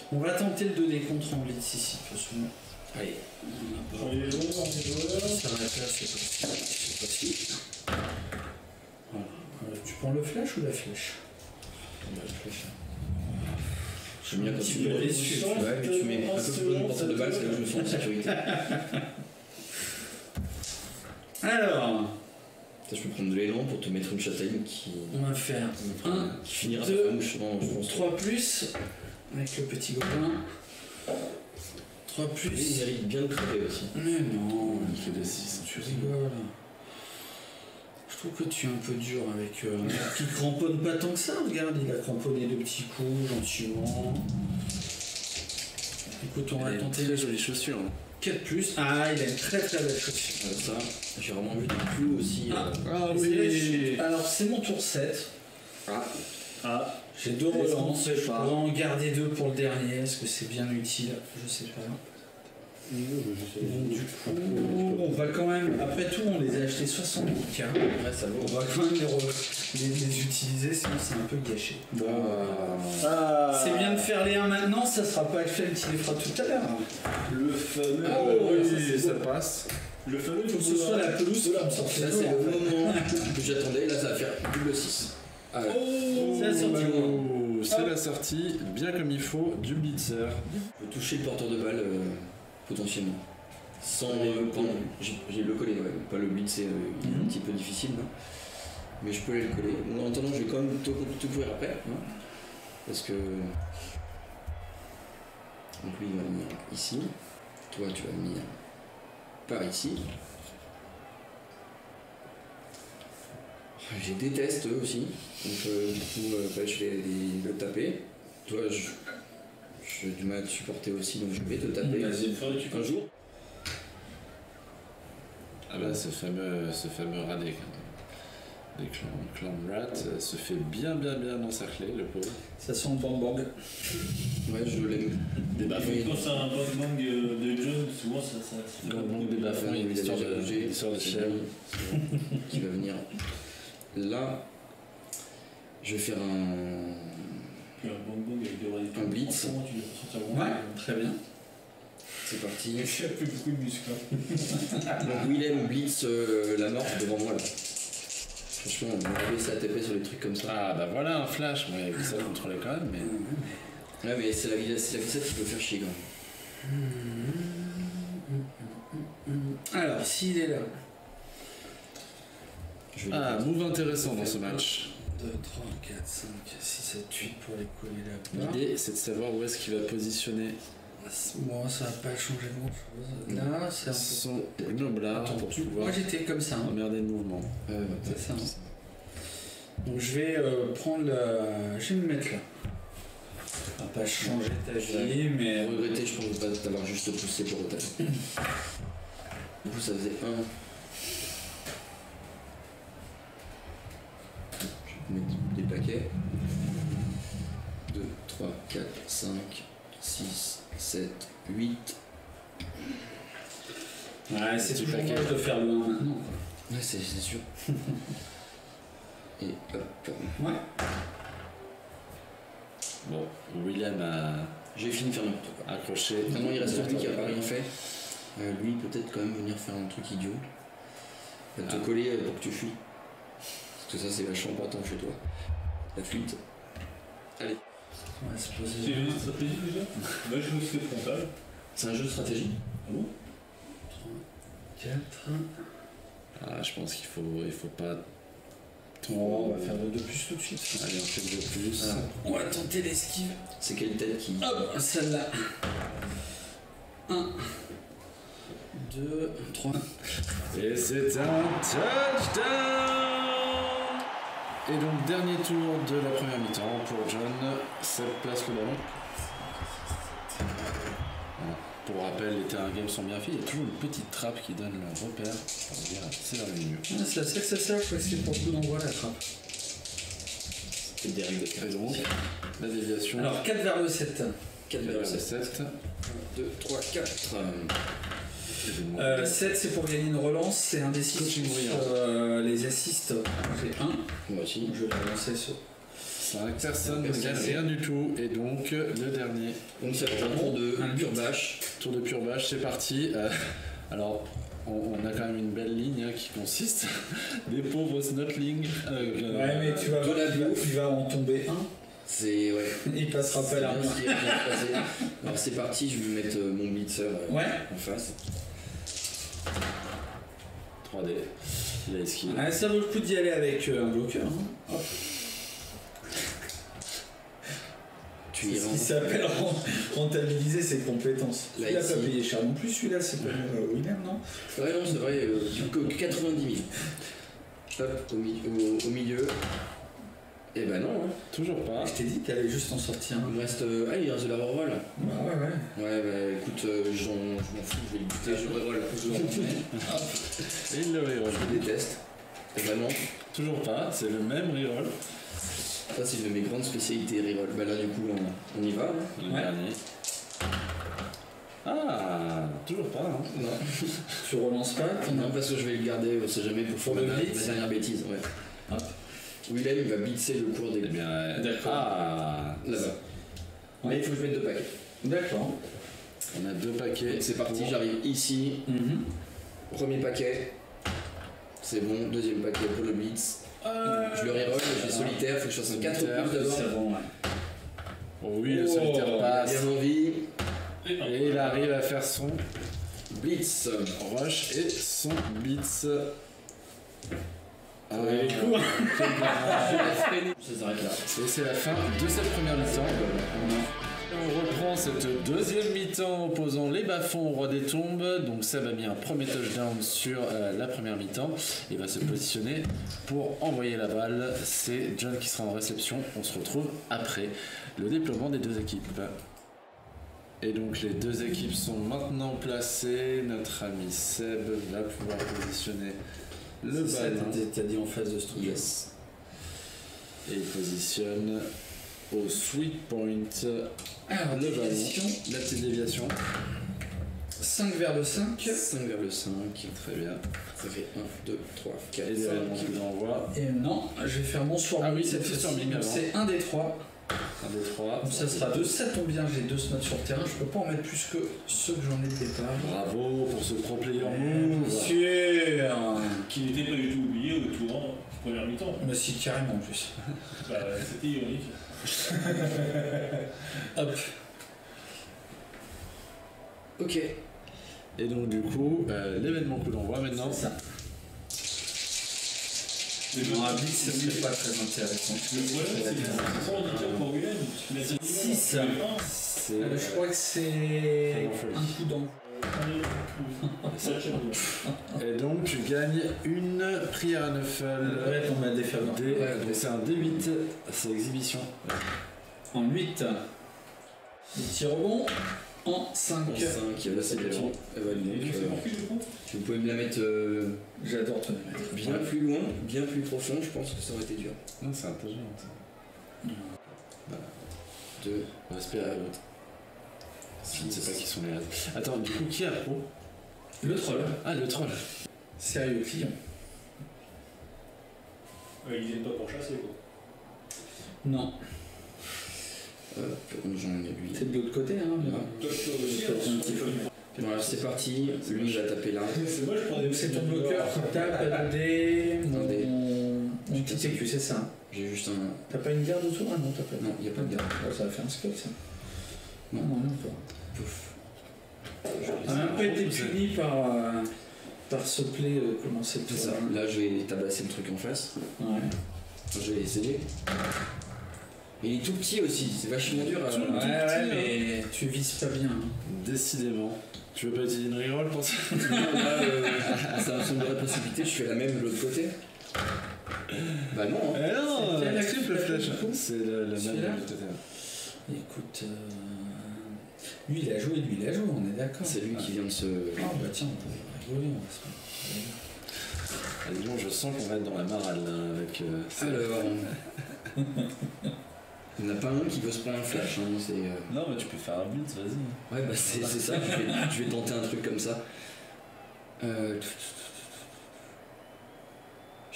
On va tenter le 2 contre en blitz ici. De toute façon, allez. On est long, on est joueur. Ça va être là, c'est possible. Voilà. Tu prends le flash ou la flèche? Je suis bien quand petit tu peu me déçu. Ouais, mais tu mets un peu plus de portée de balle, c'est là que je me sens en sécurité. Alors, Ça, je peux prendre de l'élan pour te mettre une châtaigne qui on va faire 1, qui finira deux, par la mouche. Non, je pense. 3+, avec le petit gobelin. 3+. Il mérite bien de crever aussi. Mais non, Il fait des 6. tu rigoles. Je trouve que tu es un peu dur avec un mec qui cramponne pas tant que ça. Regarde, il a cramponné 2 petits coups, gentiment. Écoute, on va tenter Très les jolies chaussures. 4+. Ah, il a une très très belle chaussure. Ça, j'ai vraiment vu des clous aussi. Ah. Ah Et alors, c'est mon tour 7. Ah, J'ai 2 relances. Je pourrais en garder 2 pour le dernier. Est-ce que c'est bien utile? Je sais pas. Donc, du coup, on va quand même. Après tout, on les a achetés 70 k. Ouais, ça vaut. On va quand même les utiliser, sinon c'est un peu gâché. Bon, c'est bien de faire les 1 maintenant, ça sera pas Axel qui les fera tout à l'heure. le fameux. oui, ça passe. Le fameux. Il faut que ce soit la pelouse qui me sorte Là, c'est le moment que j'attendais. Là, ça va faire double 6. Ah ouais. C'est la sortie. Oh, c'est la sortie, bien comme il faut, du blitzer. Je peux toucher le porteur de balle potentiellement. Sans. J'ai le coller, ouais. Pas le blitz, c'est un petit peu difficile, non? Mais je peux aller le coller. Bon, en attendant, je vais quand même te courir après. Hein, parce que. Donc lui, il va venir ici. Toi, tu vas venir par ici. Je les déteste eux aussi. Donc du coup, je vais le taper. Toi, j'ai du mal à te supporter aussi, donc je vais te taper Vas-y, tu un jour. Ah bah ce fameux rat des clan rat se fait bien encercler, le pauvre. Ça sent le bang. Ouais, je l'aime. Des bas-fonds. Quand c'est un bang de John, souvent ça. Donc des bas-fonds, il y a une histoire de chèvre. Qui va venir là. Je vais faire un Puis un bang bang avec des rois des tombes. Un blitz. Franchement, tu vas ressentir vraiment. Ouais, très bien. C'est parti. Il n'y a plus beaucoup de muscles. Hein. Donc Willem blitz la mort devant moi là. Franchement, on va laisser à taper sur les trucs comme ça. Ah bah voilà un flash, moi ça contrôlait quand même, mais. Ouais, mais c'est la glissade qui peut faire chier quand même. Alors, s'il est là. Je vais Ah, move intéressant dans ce match. 2, 3, 4, 5, 6, 7, 8 pour les coller là-bas. L'idée c'est de savoir où est-ce qu'il va positionner Moi, ça va pas changer grand chose. Là, c'est un peu. son globlard pour pouvoir Moi, j'étais comme ça. Hein. emmerder le mouvement. C'est ça. Donc, je vais prendre la. Je vais me mettre là. On va pas changer ta vie, mais. Pour regretter, je pense pas d'avoir juste poussé pour le talent. Du coup, ça faisait 1. Je vais mettre des paquets. 2, 3, 4, 5, 6, 7, 8. Ouais, c'est Petit toujours paquet. moche de faire le 1 maintenant. Ouais, c'est sûr. Et hop. Ouais. Bon, William a J'ai fini de faire n'importe quoi. accroché. Maintenant, il reste lui qui a pas rien fait. Lui, peut-être quand même venir faire un truc idiot. Va te coller pour que tu fuis. Parce que ça, c'est vachement important chez toi. La fuite. Allez. Ouais, c'est C'est possible. une stratégie déjà. Là, je me suis fait frontal. C'est un jeu de stratégie. Ah bon 4. Ah, je pense qu'il faut pas On va faire le 2 plus tout de suite. Allez, on fait le 2 plus. Ah. On va tenter l'esquive. C'est quelle tête qui. Hop, celle-là. 1, 2, 3. Et c'est un touchdown. Et donc dernier tour de la première mi-temps pour John. Seb place le ballon. Voilà. Pour rappel, les terrains games sont bien faits. Il y a toujours une petite trappe qui donne le repère. On va dire, c'est vers le milieu. Ah, c'est ça que ça sert, je crois que c'est pour le coup d'envoi la trappe. C'est des règles de Et donc, la déviation. Alors 4 vers le 7. 4 vers vers le 7. 7. 2, 3, 4. 7 c'est pour gagner une relance, c'est un des 6. Coaching brillant. Les assists, j'ai 1. Moi aussi. Je vais lancer sur. 5 personnes ne gagnent rien du tout. Et donc, le dernier Donc, ça va être un tour de Un pure but. bâche. tour de pure bâche, c'est parti. Alors, on a quand même une belle ligne hein, qui consiste des pauvres snotlings. Ouais, mais tu vas, de la bouffe. il va en tomber un. C'est. Ouais. Il passera pas la C'est bien ce qui vient de se passer. Alors, c'est parti, je vais mettre mon blitzer Ouais. en face. 3D. Il a esquivé. Ah, ça vaut le coup d'y aller avec un bloqueur. Hein. Hop. Tu C'est y ce qui rentres. s'appelle rentabiliser ses compétences. Là, Il a ici. pas payé cher non plus, celui-là, c'est comme William, non? Ouais, non, c'est vrai, 90 000. Hop, au milieu. Et ben non, hein. Toujours pas. Je t'ai dit que t'allais juste en sortir Il un. me reste. Ah, il reste de la reroll. Ouais. Ouais, bah écoute, je m'en fous, je vais le buter, je reroll. Je le remets. Et il le reroll. Je le déteste. Vraiment. Toujours pas. C'est le même reroll. Ça, c'est une de mes grandes spécialités reroll. Bah là, du coup, on y va. Hein. Le Ouais. dernier. Ah, toujours pas. Hein. Non. Tu relances pas Non, parce que je vais le garder, on sait jamais, pour faire Pour le ma blitz. dernière bêtise. Ouais. Hop. Willem, il va blitzer le cours des. Eh bien, D'accord. ah, Là-bas. Mais il faut que je mette 2 paquets. D'accord. on a 2 paquets. Donc c'est parti, j'arrive ici. Premier paquet. C'est bon, deuxième paquet pour le blitz. Je le reroll, je suis solitaire, faut que je fasse un 4 Solitaire, plus d'abord. C'est bon, ouais. Oh oui, le solitaire passe. Bien envie. Et il arrive à faire son Blitz. rush et son blitz. les coups. Ça s'arrête là. Et c'est la fin de cette première mi-temps. On reprend cette deuxième mi-temps opposant les bas-fonds au roi des tombes. Donc Seb a mis un premier touchdown sur la première mi-temps. Il va se positionner pour envoyer la balle. C'est John qui sera en réception. On se retrouve après le déploiement des deux équipes. Et donc les deux équipes sont maintenant placées. Notre ami Seb va pouvoir positionner le ballon. T'as dit en face de structure. Yes. Et il positionne au sweet point Alors, le ballon. déviation. La petite déviation. 5 vers le 5. 5 vers le 5. Très bien. Ça fait 1, 2, 3, 4, Et 5. l'événement qui l'envoie. Et non, je vais faire mon Ah swarming oui, cette c'est fois-ci. swarming Donc avant. c'est un des 3. Un des 3. Donc ça sera 2, ça tombe bien, j'ai 2 slots sur le terrain, je peux pas en mettre plus que ceux que j'en ai de départ. Bravo pour ce pro player Bien move. sûr. Qui n'était pas du tout oublié au tour 1, première mi-temps. Mais si, carrément en plus. Bah, c'était ironique. Hop. Ok. Et donc du coup, l'événement que l'on voit maintenant. C'est ça. Non, un blitz, ce serait pas très intéressant. Le problème, c'est que c'est pas handicap pour Willem, puisqu'il a dit 6. C'est Je crois que c'est un coup d'envoi. Et donc tu gagnes une prière à Neufel. Ouais, on m'a défait. Donc c'est un D8, c'est exhibition. En 8. Les petits rebonds. En 5. En 5, là c'est bien. Eh ben, donc, vous pouvez me la mettre J'adore te la mettre. bien plus loin, bien plus profond, je pense que ça aurait été dur. Non, c'est intelligent ça. 2. On va espérer l'autre. Je ne sais pas qui sont les restes. Attends, du coup, qui a pro? Le troll. Ah, le troll. Sérieux client. Ils viennent pas pour chasser, quoi. Non. J'en ai 8. C'est de l'autre côté, hein. Toi, je peux aussi, un petit peu. Voilà, c'est parti. Lui, il va taper là. C'est moi, je prends des C'est ton bloqueur qui tape un dé. Un dé. Mon petit sécu, c'est ça. J'ai juste un. T'as pas une garde autour? Ah non, t'as pas. Non, il n'y a pas de garde. Oh, ça va faire un scope, ça. Non. Non, non, pas. Pouf. On a un peu été puni par ce play commencer C'est ça. Là, je vais tabasser le truc en face. Ouais. Je vais essayer. Et il est tout petit aussi, c'est vachement dur à. Ouais, mais tu vises pas bien. Hein. Décidément. Tu veux pas utiliser une reroll pour ça? Là, ça me semblerait précipité, je fais la même de l'autre côté. Bah non, hein. Eh non, C'est quelle la action triple que flèche. tu fais, C'est la même Celui-là de l'autre côté. Écoute, lui il a joué, on est d'accord. C'est lui qui vient de se. Ah bah tiens, on peut rigoler, on va se Allez, donc je sens qu'on va être dans la marale là, avec. Alors. Il n'y en a pas un qui veut se prendre un flash, hein, c'est. Non, mais tu peux faire un blitz, vas-y. Ouais, bah c'est ça, je vais tenter un truc comme ça. Je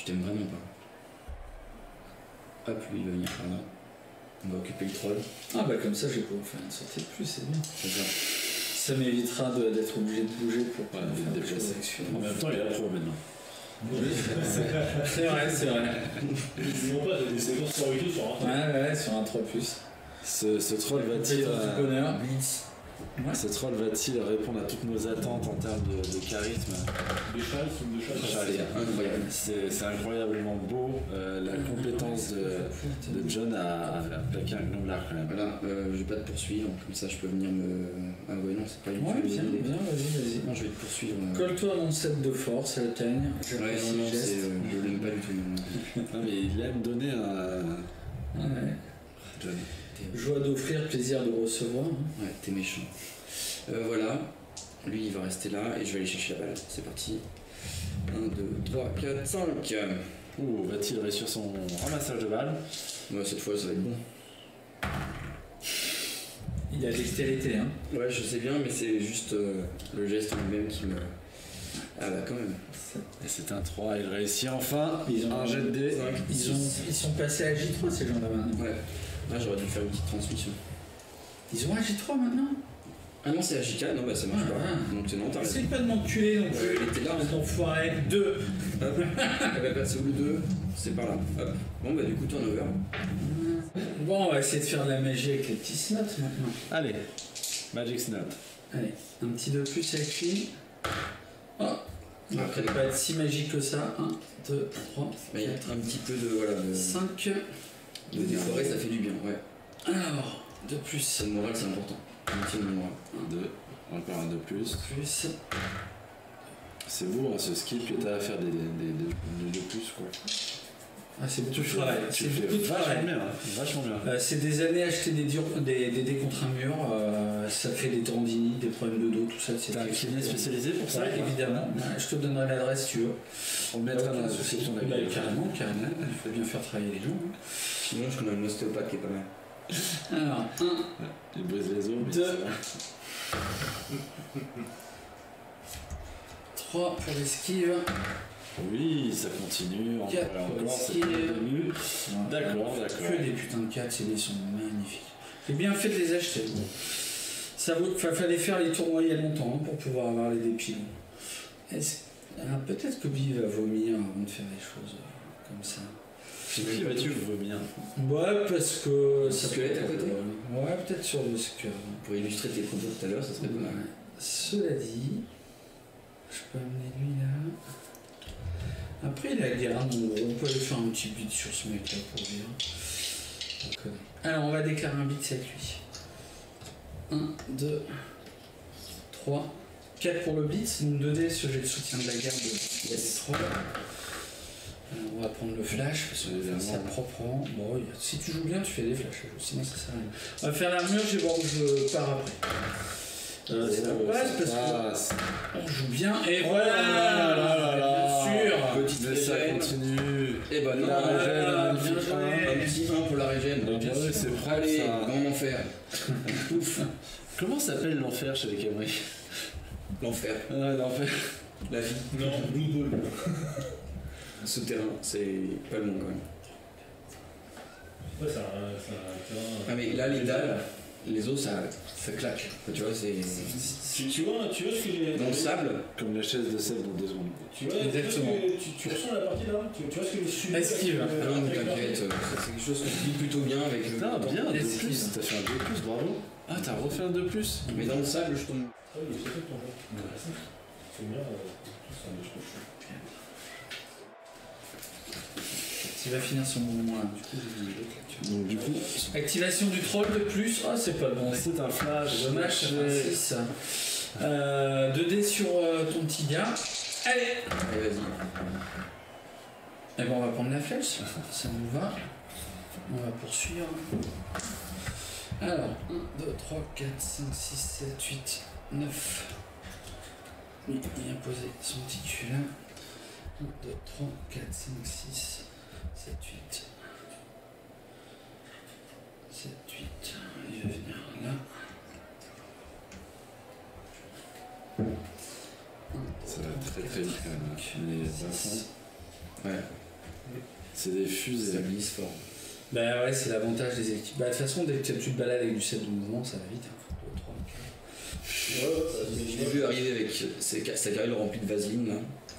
t'aime vraiment pas. Hop, lui il va venir par là. On va occuper le troll. Ah bah comme ça je vais pouvoir faire une sortie de plus, c'est bien. C'est ça. Ça m'évitera d'être obligé de bouger pour Ouais, de faire des déplacer. choses avec celui-là. En même temps, il est pro maintenant. Oui, c'est vrai, c'est vrai. Ils n'ont pas des séquences sur YouTube sur un Ouais, sur un 3+. Ce troll va-t-il du bonheur. Ouais. ce troll va-t-il répondre à toutes nos attentes en termes de charisme? Des chasses ou de chasses. C'est incroyable. C'est incroyablement beau, la compétence de John à plaquer un gnoblard quand même. Voilà, je vais pas te poursuivre, comme ça je peux venir me. Ah ouais, non, c'est pas une Ouais, bien, vas-y. Non, je vais te poursuivre. Colle-toi à mon set de force, elle teigne. Ouais, non, je l'aime pas du tout. Non mais il aime donner un... Ouais. John. Joie d'offrir, plaisir de recevoir. Ouais, t'es méchant. Voilà, lui il va rester là et je vais aller chercher la balle. C'est parti. 1, 2, 3, 4, 5. Ouh, va-t-il réussir son ramassage de balles? Ouais, cette fois ça va être bon. Il a dextérité, hein. Ouais, je sais bien, mais c'est juste le geste lui-même qui me. Ah bah quand même. Et c'est un 3, il réussit enfin. Ils ont un jet de dés. 5, Ils sont passés à J3 ces gens-là maintenant. Ouais. Là j'aurais dû faire une petite transmission. Ils ont un J3 maintenant. Ah non, c'est AJK, non bah ça marche Ah, pas. ah. Donc c'est non, t'as raison. Essaye pas de m'enculer non plus. Il était là, Cet enfoiré. 2. Hop. Elle va passer au bout 2, c'est par là. Hop. Bon bah du coup turnover. Bon, on va essayer de faire de la magie avec les petits slots maintenant. Allez, Magic Snap. Allez, un petit de plus avec lui. Oh. Il va peut-être pas être si magique que ça. 1, 2, 3, Mais il y a un petit peu de. Voilà, de 5. de déforer, ça fait du bien, ouais. Alors, 2 plus. Ça, le moral c'est important. Un petit moral. 1, 2, encore un de plus. Plus. C'est beau hein, ce skill que t'as à faire des plus quoi. Ah, c'est beaucoup Tu de fais, travail. tu C'est fais beaucoup de vachement travail. bien, hein, vachement bien. C'est des années à acheter des dés contre un mur, ça fait des tendinites, des problèmes de dos, tout ça. T'as un kiné spécialisé pour ça? Ouais, évidemment. Ouais, je te donnerai l'adresse si tu veux. On le mettra dans la description de la Bah, vidéo. carrément. Il faut bien faire travailler les gens. hein. Sinon je connais un ostéopathe qui est pas mal. Alors, 1, Il brise les os, mais 2. c'est vrai. 3 pour l'esquive. Oui, ça continue. Encore Quatre, et encore, c'est esquive. pas le début. D'accord, d'accord. Que des putains de 4, ces dés sont magnifiques. J'ai bien fait de les acheter. Ça vaut, fallait faire les tournois il y a longtemps pour pouvoir avoir les dépilants. Alors peut-être que Bill va vomir avant de faire des choses comme ça. Qui vas-tu vomir? Ouais, parce que ça peut être à côté. Ouais, peut-être sur le square. Pour illustrer tes propos tout à l'heure, ça serait pas mal. Cela dit, je peux amener lui là. Après, il a guerre, on peut aller faire un petit beat sur ce mec là pour dire. Alors, on va déclarer un beat avec lui. 1, 2, 3, 4 pour le beat, une 2D, ce jet de soutien de la garde de yes. 3. On va prendre le flash parce qu'on va faire ça proprement. Bon, si tu joues bien, tu fais des flashs, sinon ça sert à rien. On va faire l'armure, je vais voir où je pars après. Ça passe parce qu'on joue bien et voilà, bien sûr. Petite Mais ça continue. Et bah non, la régène, bien joué. Un petit 1 pour la régène. Bien sûr, c'est propre, allez, ça. grand enfer. Ouf. Comment s'appelle l'enfer chez les Camry? L'enfer. Ouais, l'enfer. La vie. Non, Blue Ball. Souterrain, c'est pas le bon quand même. Ouais, c'est un terrain. Ah mais là les dalles, les os ça claque. Tu vois c'est. Tu vois ce que les. Dans le sable. Comme la chaise de sel dans 2 secondes. Tu vois, Exactement. Tu ressens la partie là. Tu vois ce que les sujets. Esquive. Ah non mais t'inquiète, c'est quelque chose que je dis plutôt bien avec le. Putain, bien, 2 Esquive. plus. T'as fait un 2 plus, bravo. Ah, t'as refait un 2 plus. Mais dans le sable je tombe. Ah oui, c'est fait ton jeu. C'est bien. C'est un peu chaud. Il va finir son mouvement là, du coup j'ai mis l'autre là. Donc, du coup, Activation du troll de plus. Ah, c'est pas bon. c'est un flash. Dommage, ça fait un 6. 2D sur ton petit gars. Allez. Allez vas-y. Et bon, on va prendre la flèche. Ça nous va. On va poursuivre. Alors, 1, 2, 3, 4, 5, 6, 7, 8, 9. Il a posé son petit cul là. 1, 2, 3, 4, 5, 6, 7, 8. 7, 8. Il va venir là. Ça va très très vite quand même. Les bas-fonds, Ouais, c'est des fusées. ça glisse fort. Bah ouais, c'est l'avantage des équipes. Bah de toute façon, dès que tu te balades avec du set de mouvement, ça va vite. 2, 3, 4. Je l'ai vu arriver avec sa carrière remplie de vaseline là.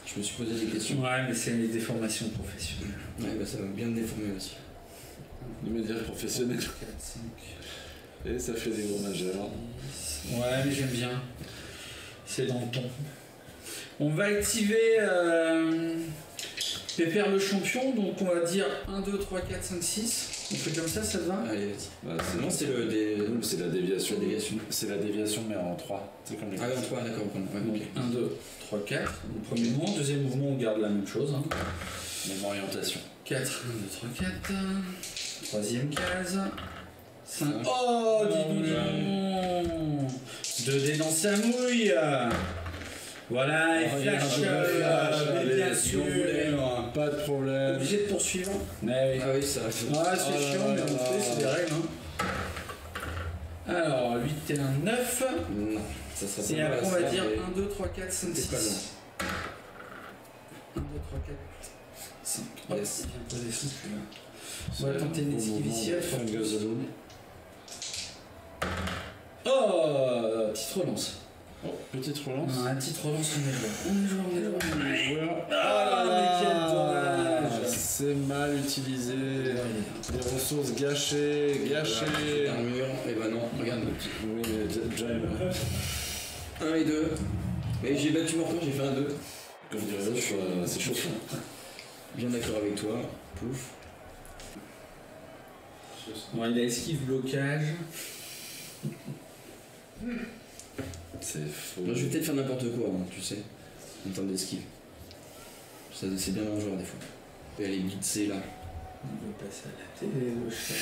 Je me suis posé des questions. Ouais, mais c'est les déformations professionnelles. Ouais bah ça va bien me déformer aussi. Les médias professionnels. 4, 5. Et ça fait des gros majeurs. Ouais, mais j'aime bien. C'est dans le ton. On va activer Pépère le champion, donc on va dire 1, 2, 3, 4, 5, 6. On fait comme ça te va? Allez vas-y. Bah, Non c'est le des. c'est la déviation. La déviation. C'est la déviation, mais en 3. C'est comme les. Ah oui en 3 d'accord. Ouais, Donc ok. 1, 2, 3, 4. Le premier mouvement, deuxième mouvement, on garde la même chose. Hein. Même orientation. 4, 1, 2, 3, 4. Troisième case. 5. Oh, dis donc! 2D dans sa mouille! Voilà, et flash, mais bien sûr! Pas de problème. Obligé de poursuivre. Mais oui. Ah oui ça. Ah, c'est chiant, mais on fait, c'est des règles. Hein. Alors, 8 et 1, 9. Non, ça sera pas Et après, on va ça, dire mais 1, 2, 3, 4, 5, c'est pas 6. loin. 1, 2, 3, 4, 5. Hop, Yes. il vient poser son cul là. On va tenter une esquive ici. Oh, petite relance. Oh, petite relance. Un petite relance, on est joueur. Ah mais quel dommage. C'est mal utilisé. Les ressources gâchées. Armure, et bah non, regarde. Oui, mais Jam. 1 et 2. Mais j'ai battu mon record, j'ai fait un 2. Comme dirait l'autre, c'est chaud. Bien d'accord avec toi. Pouf. Bon, il a esquive blocage. C'est faux. Moi, je vais peut-être faire n'importe quoi, hein, tu sais, en termes d'esquive. Ça, c'est bien dangereux des fois. Et elle est blitzée là. Il veut passer à la télé, le chat.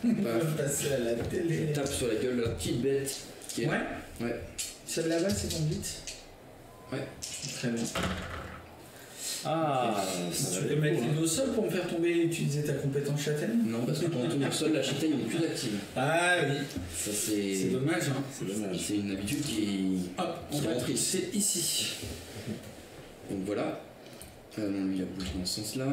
Il Paf. veut passer à la télé. Je tape sur la gueule de la petite bête. Qui est... Ouais. Ouais. Celle là-bas, c'est ton blitz? Ouais. Très bien. Ah, Tu peux mettre les dos au sol pour me faire tomber et utiliser ta compétence châtaigne? Non, parce que pendant tout le sol, la châtaigne n'est plus active. Ah oui. Ça, C'est c'est. dommage, hein. C'est dommage. C'est une habitude qui. Hop, on Qui va rentre c'est ici. Donc voilà. Non, lui il a bougé dans ce sens-là.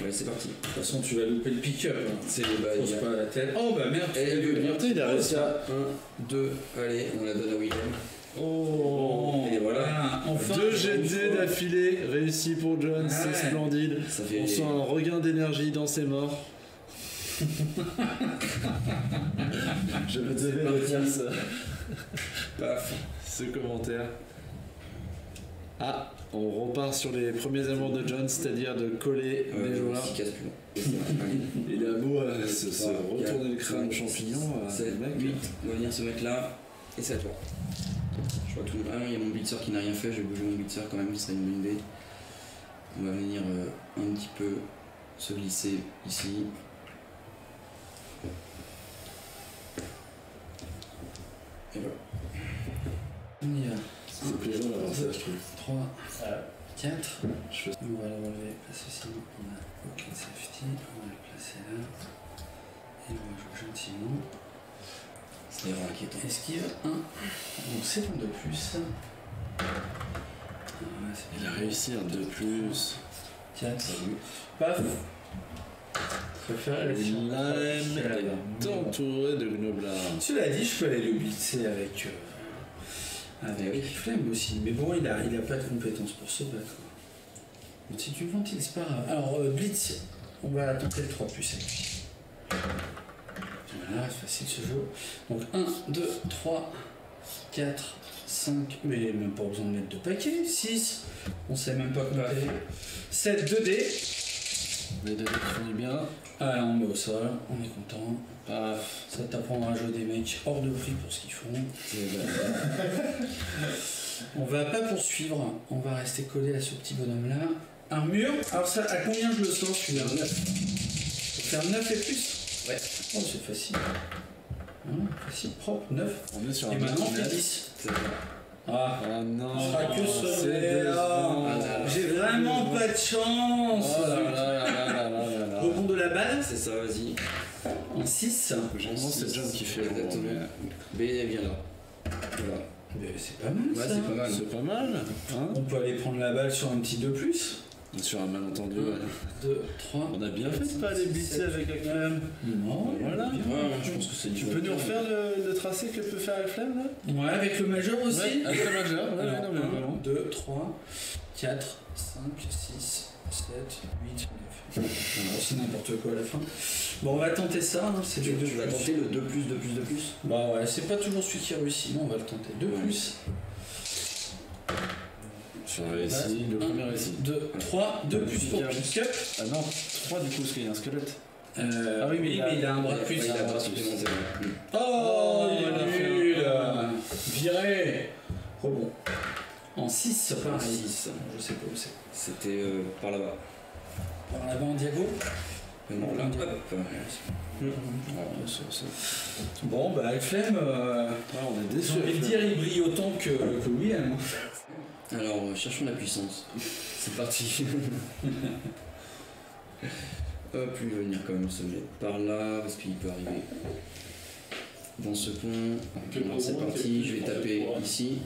Ouais, c'est parti. De toute façon, tu vas louper le pick-up. Hein. C'est Pose pas la tête. Oh bah merde. Et il a réussi à. 1, 2, allez, on la donne à William. Oh, Et voilà. Enfin, 2 GD d'affilée réussi pour John, c'est Ouais. splendide. Ça fait... On sent un regain d'énergie dans ses morts. Je me devais retenir Paf. ce commentaire. Ah, on repart sur les premiers amours de John, c'est-à-dire de coller les joueurs. Qui casse plus. Il a beau se Trois, retourner le quatre, crâne cinq, champignon, 7, mec. 8, on va venir se mettre là, et c'est à toi. Je vois tout le monde. Ah non, il y a mon blitzer qui n'a rien fait, je vais bouger mon blitzer quand même, ce serait une bonne idée. On va venir un petit peu se glisser ici. Et voilà. On y va. C'est plaisant d'avoir ça, je trouve. 3, 4. Je fais- On va le relever parce que sinon on a aucun safety. On va le placer là. Et on va jouer gentiment. C'est vraiment inquiétant. Esquive 1. Donc c'est un de plus. Il a réussi un 2+. 4. Paf. Je préfère la Lime est entouré de gnoblins. Cela dit, je peux aller le blitzer avec Flemme aussi. Mais bon, il a pas de compétences pour se battre. Donc si tu le ventiles, c'est pas grave. Alors, blitz, on va tenter le 3+ avec lui. Voilà, c'est facile ce jeu. Donc 1, 2, 3, 4, 5, mais même pas besoin de mettre de paquets. 6, on sait même pas compter. 7, 2D. Les deux finissent bien. Allez, on met au sol, on est content. Paf. Ça t'apprendra à jouer des mecs hors de prix pour ce qu'ils font. On va pas poursuivre, on va rester collé à ce petit bonhomme là. Armure, alors ça, à combien je le sors celui-là 9. Faut faire 9 et plus. Ouais. Oh, c'est facile. Voilà, facile, propre, 9. On est sur Et un maintenant, on match fait net. 10. C'est ça. Ah, Ah non. je serai que c'est sonné. décevant. J'ai vraiment pas de chance. Oh là là là là là là là. Rebond de la balle C'est ça, vas-y. en 6. Généralement, c'est John qui fait le rebond, Exactement. mais- B, elle vient là. Voilà. Mais c'est pas mal Ouais, ça. c'est pas mal. C'est pas mal. Hein, On peut aller prendre la balle sur un petit 2+. sur un malentendu. ouais. 2, 3. On a bien fait de pas aller blitzer avec Flemme. Non, Voilà. Ouais, je pense que c'est Tu peux nous refaire le tracé que peut faire Flemme là? Ouais, avec le majeur aussi. Ouais, avec le majeur. Ouais, Alors, non, mais vraiment. 1, 2, 3, 4, 5, 6, 7, 8, 9. C'est n'importe quoi à la fin. Bon, on va tenter ça. Hein, c'est Tu du 2+. vas tenter le 2+, 2+, 2+. Bah ouais, c'est pas toujours celui qui réussit, mais on va le tenter. 2+. Sur un récit, le premier récit. 2, 3, 2+ pour pick-up. Ah non, 3 du coup, parce qu'il y a un squelette. Ah oui, mais il a un bras de plus. Il a un bras supplémentaire. Oh, il il a est fait nul. un- Viré. Rebond. En 6, Par pareil. 6. Je sais pas où c'est. C'était par là-bas. Par là-bas en diago. Non, là, hop. Bon, bah, avec Flemme, On est j'ai déçus. envie de dire, il brille autant que William. Alors, cherchons la puissance. C'est parti. Hop, lui venir quand même se mettre par là, parce qu'il peut arriver dans ce coin. Alors, c'est parti, je vais taper ici.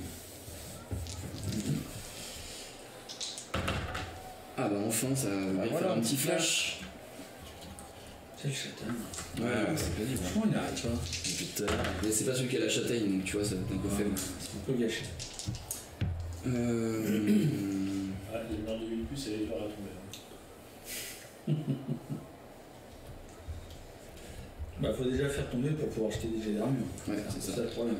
Ah bah enfin, ça va bien faire un petit flash. C'est le châtain. Ouais, c'est pénible. Franchement, il n'arrête pas. Depuis tout à l'heure. mais c'est pas celui qui a la châtaigne, donc tu vois, ça va être un peu faible. C'est un peu gâché. Ah, les mères de 8+, elle est dure à tomber. Bah, faut déjà faire tomber pour pouvoir acheter des jets d'armure. Ouais, c'est ça. le problème.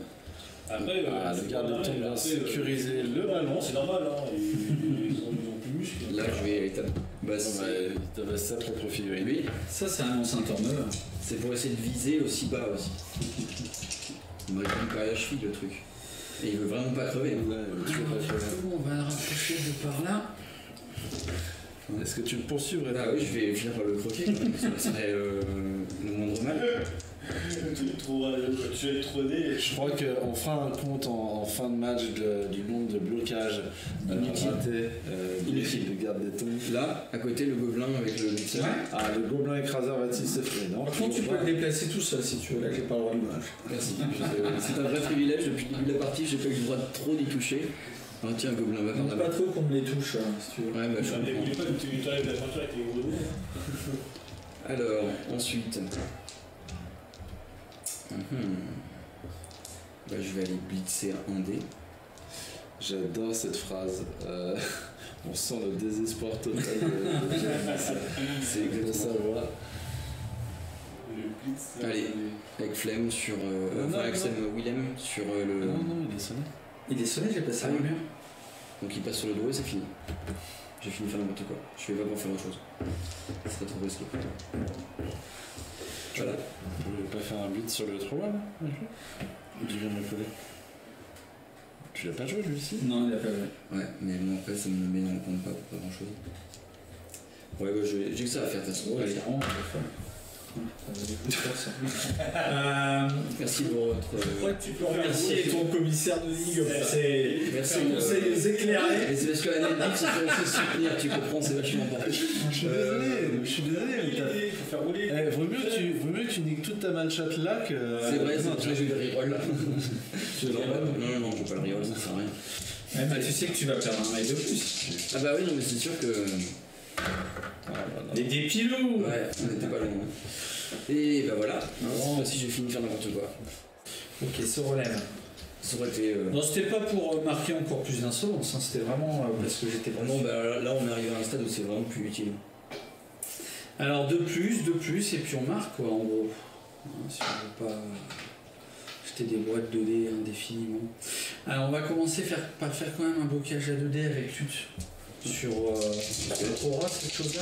Après, Le garde de temps vient sécuriser le ballon, ballon. c'est normal, hein. Ils ont plus de muscles. Là, je vais taper. Bah, Il t'avait sa propre figurine. lui, Ça, c'est un ancien turnover. c'est pour essayer de viser aussi bas aussi. Il me répond pas à la cheville le truc. Et il veut vraiment pas crever. Hein. Ouais, tu veux pas faire. On va le rapprocher de par là. Est-ce que tu le poursuivrais Bah oui, je vais finir par le croquer quand même, ça serait le moindre mal. Tu vas être rodé. Je crois qu'on fera un compte en fin de match du nombre de blocages Inutile. ratés Inutile. de garde des tombes. Là, à côté, le gobelin avec le mixeur. Ah, le gobelin écraseur va-t-il s'effrayer? Non, Par contre, tu peux te déplacer tout seul si tu veux. Là, j'ai pas le droit de me. Merci. C'est un vrai privilège. Depuis le début de la partie, j'ai pas eu le droit de trop d'y toucher. Oh tiens, gobelin va On par ne là-bas. pas trop qu'on me les touche, si tu veux. Ouais, bah je Mais comprends. n'oublie pas que tu arrives à la peinture avec tes gros dos. Alors, ensuite. Bah, je vais aller blitzer un dé. J'adore cette phrase. On sent le désespoir total de C'est de exactement ça. savoir. Le blitz. Allez. Avec Flemme sur. non, Enfin, avec non. Sam Willem sur le. Non, non, il est sonné. Il est sonné, j'ai passé Ah le oui. mur. Donc il passe sur le dos et c'est fini. J'ai fini de faire n'importe quoi. Je vais pas pouvoir faire autre chose. Ce serait trop risqué. Voilà. Tu voulais pas faire un beat sur le 3 là ou tu viens de me coller? Tu l'as pas joué lui aussi? Non, il a pas joué. Ouais, mais bon, après ça me met en compte pas pour grand chose. Ouais, bah, j'ai que ça à faire de toute façon. Ouais, Allez. c'est vraiment pas fun. Merci pour votre. Tu peux remercier ton commissaire de ligue pour ses Merci. conseils éclairés. Mais c'est parce que la Netflix, ça fait aussi soutenir, tu comprends, c'est vachement important. Je suis désolé, mais t'as. Il faut faire rouler. Vaut mieux que tu niques toute ta malchatte là que. C'est vrai, c'est non, pour ça que j'ai eu le reroll. Non, je veux pas le reroll, ça sert à rien. Ouais, mais tu sais que tu vas perdre un mail de plus. Ah bah oui, non, mais c'est sûr que. Des pilous. Ouais, on était pas loin. Et bah voilà, cette fois-ci j'ai fini de faire n'importe quoi. Ok, se relève. Ça aurait été. Non, c'était pas pour marquer encore plus d'insolence, hein, c'était vraiment parce que j'étais pas. Non, bah là on est arrivé à un stade où c'est vraiment plus utile. Alors de plus, et puis on marque quoi en gros. Hein, si on veut pas jeter des boîtes de dés indéfiniment. Alors on va commencer par faire quand même un blocage à 2 dés avec lutte sur Aura, cette chose-là.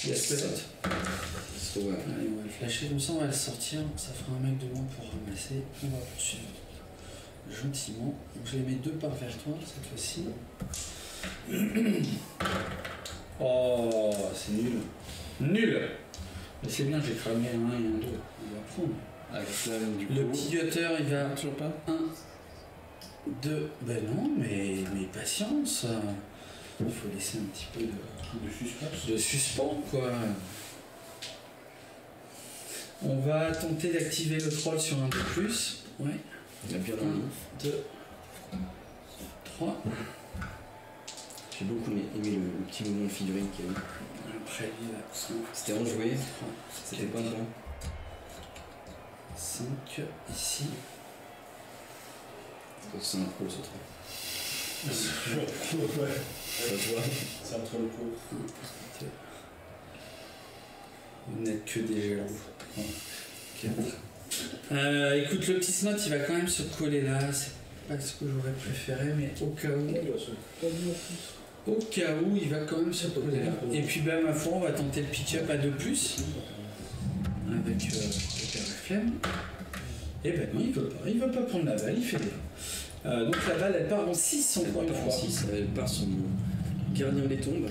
Yes, peut-être. C'est trop, ouais. Allez, on va le flasher comme ça, on va le sortir, ça fera un mec de moins pour ramasser. On va poursuivre gentiment. Donc je les mets 2 par vers toi cette fois-ci. Oh, c'est nul. Nul. Mais c'est bien, j'ai cramé un 1 et un 2. On va prendre. Avec Flemme, du coup. Le petit gutter, il va. Toujours pas? 1, 2. Ben non, mais patience. Il faut laisser un petit peu De suspense. de suspens, quoi. On va tenter d'activer le troll sur un de plus. Ouais. Il a bien 1, envie. 2, 3. J'ai beaucoup aimé le petit mouvement de figurine qu'il y a eu. Après, il va 5, C'était enjoué, c'était pas un temps. 5 ici. C'est un pro ce truc. Ouais. Ça se voit. C'est entre le pot. Vous n'êtes que des jaloux. 4. Écoute, le petit snot, il va quand même se coller là. C'est pas ce que j'aurais préféré, mais au cas où. Au cas où, il va quand même se coller là. Et puis, bah, ma foi, on va tenter le pick-up à 2+. Avec la flemme. Et ben non, il veut pas prendre la balle, il fait bien. Donc la balle, elle part en 6 encore une fois. 6, elle part son gardien des tombes.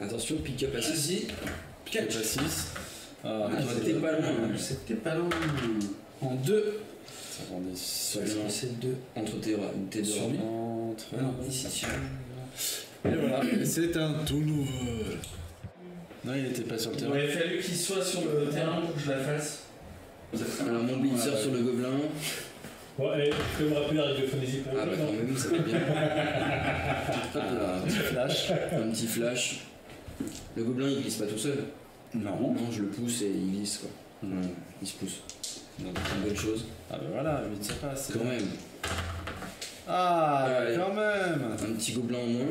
Attention, pick-up à 6. Vas-y. Pick-up à 6. Ah, c'était pas loin. C'était pas loin. En 2. Ça rendait Parce que c'est 2. Entre tes deux Sur ramis. lui. entre. Non, ici. Et voilà, c'est un tout nouveau. Non, il était pas sur le Il terrain. aurait fallu qu'il soit sur le terrain pour que je la fasse. Alors mon blitzer sur le gobelin. Bon, allez, je peux me rappeler la radiophonésie pour Ah bah le quand même, ça va bien. Un petit flash. Un petit flash. Le gobelin il glisse pas tout seul. Non. Non, je le pousse et il glisse quoi. Ouais, il se pousse. Donc, C'est une bonne chose. ah bah voilà, vite ça passe. Quand même. Ah, Allez. quand même. Un petit gobelin en moins.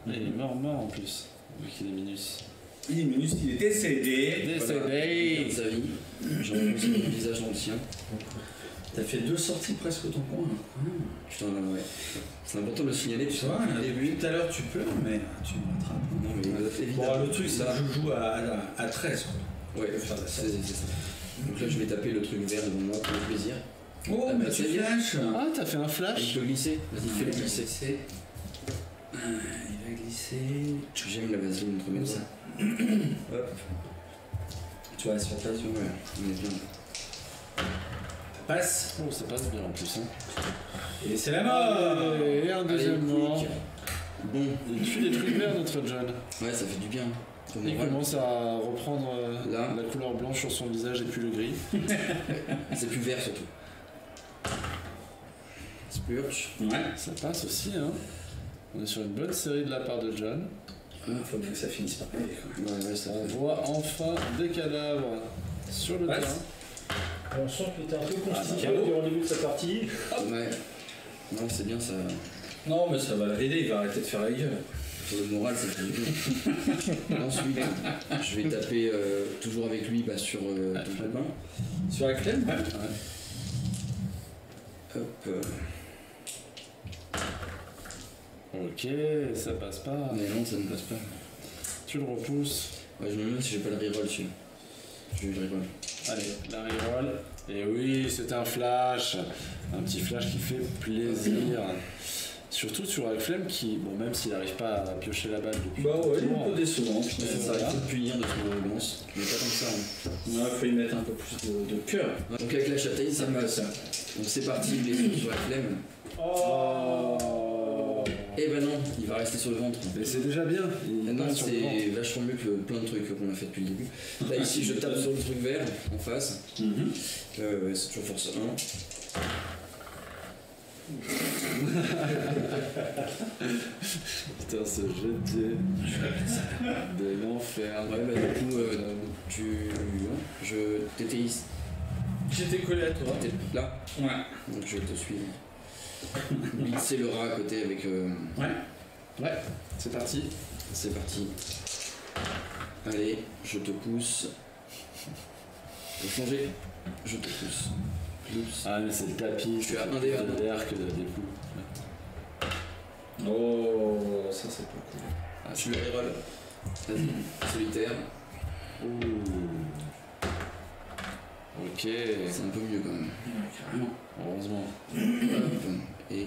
Il est mort en plus, vu qu'il est minus. Il est minus, il est décédé. Décédé. De sa vie. J'en ai aussi mon visage dans le sien. T'as fait 2 sorties presque autant que moi. Putain, là, ouais. C'est important de le signaler, tu Tu sais. vois, Au début. tout à l'heure tu peux, mais tu me rattrapes. Non, mais évidemment. Bon, le truc, c'est que je joue à 13. Ouais, c'est ça. Donc là, je vais taper le truc vert devant moi pour le plaisir. Oh, Ah, mais bah, tu ça y est. flashes. Ah, t'as fait un Il flash. peut glisser. Vas-y, fais-le glisser. Il va glisser. J'aime la vaseline entre mes Comme doigts. ça. Hop. Tu vois, sur ta zone. Ouais, on est bien. Passe. Oh, ça passe bien en plus. Hein. Et c'est la mort. Et un deuxième Allez, mort. quick. Bon. Il tue des trucs verts, notre John. Ouais, ça fait du bien. Comme Il on commence à reprendre Là. la couleur blanche sur son visage et puis le gris. C'est plus vert surtout. Splurge. Ouais. Ça passe aussi, hein. On est sur une bonne série de la part de John. Il faut bien que ça finisse par payer. Ouais, ça On voit enfin des cadavres sur le Ouais. terrain. On sent qu'il était un peu constipé bah, durant le début de sa partie. Ouais. Non, c'est bien ça. Non, mais ça va l'aider, il va arrêter de faire la gueule. Pour le moral, c'est très bien. Ensuite, je vais taper toujours avec lui sur ton copain. Sur la clé. Ouais. Hop. Ok, ça passe pas. Mais non, ça ne passe pas. Tu le repousses. Ouais, je me demande si j'ai pas le reroll celui-là. Je vais le reroll. Allez, la reroll. Et oui, c'est un flash. Un petit flash qui fait plaisir. Surtout sur Flemme qui, bon, même s'il n'arrive pas à piocher la balle depuis. Bah ouais, il est longtemps, un peu décevant. C'est ça, il faut le punir de son arrogance. Mais pas comme ça. Hein. Ouais, faut y mettre un peu plus de cœur. Donc avec la châtaigne, ça passe. Donc c'est parti, blessure sur la flemme. Oh. Eh ben non, il va rester sur le ventre. Mais c'est déjà bien. Il Non, passe sur le ventre. c'est vachement mieux que plein de trucs qu'on a fait depuis le début. Là ici, je tape sur le truc vert en face. C'est toujours force 1. Putain, ce jeté de l'enfer. Ouais, bah du coup, t'étais ici. J'étais collé à toi. T'es là. Ouais. Donc je vais te suivre. C'est le rat à côté avec. Ouais. C'est parti. C'est parti. Allez, je te pousse. Faut changer. Je te pousse. Plus. Ah, mais c'est le tapis. Je suis à un des de l'air que des coups. Oh, ça c'est pas cool. Ah, tu le reroll. Vas-y. Solitaire. Ok. C'est un peu mieux quand même. Ouais, carrément. Heureusement. Hop. Et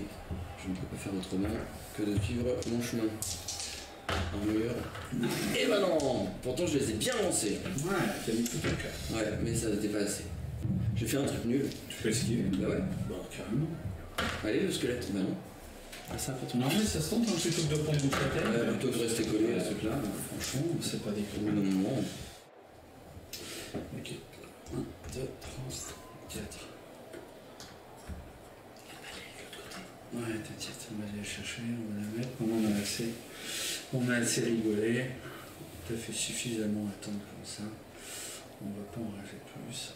je ne peux pas faire autrement que de suivre mon chemin. Un mur. Et bah non. Pourtant je les ai bien lancés. Ouais, t'as mis tout ton cœur. Ouais, mais ça n'était pas assez. J'ai fait un truc nul. Tu peux esquiver. Bah ouais. Bah, carrément. Allez, le squelette. Bah non. Ah, ça fait tout. Non, mais ça se tente un plutôt que de prendre une châtaigne. Plutôt que de rester collé à ce truc-là. Franchement, c'est pas Au dégueu. bout d'un moment. Ok. 1, 2, 3, 4. Ouais, t'inquiète, on va aller la chercher, on va la mettre. On a assez rigolé. T'as fait suffisamment attendre comme ça. On va pas en rager plus.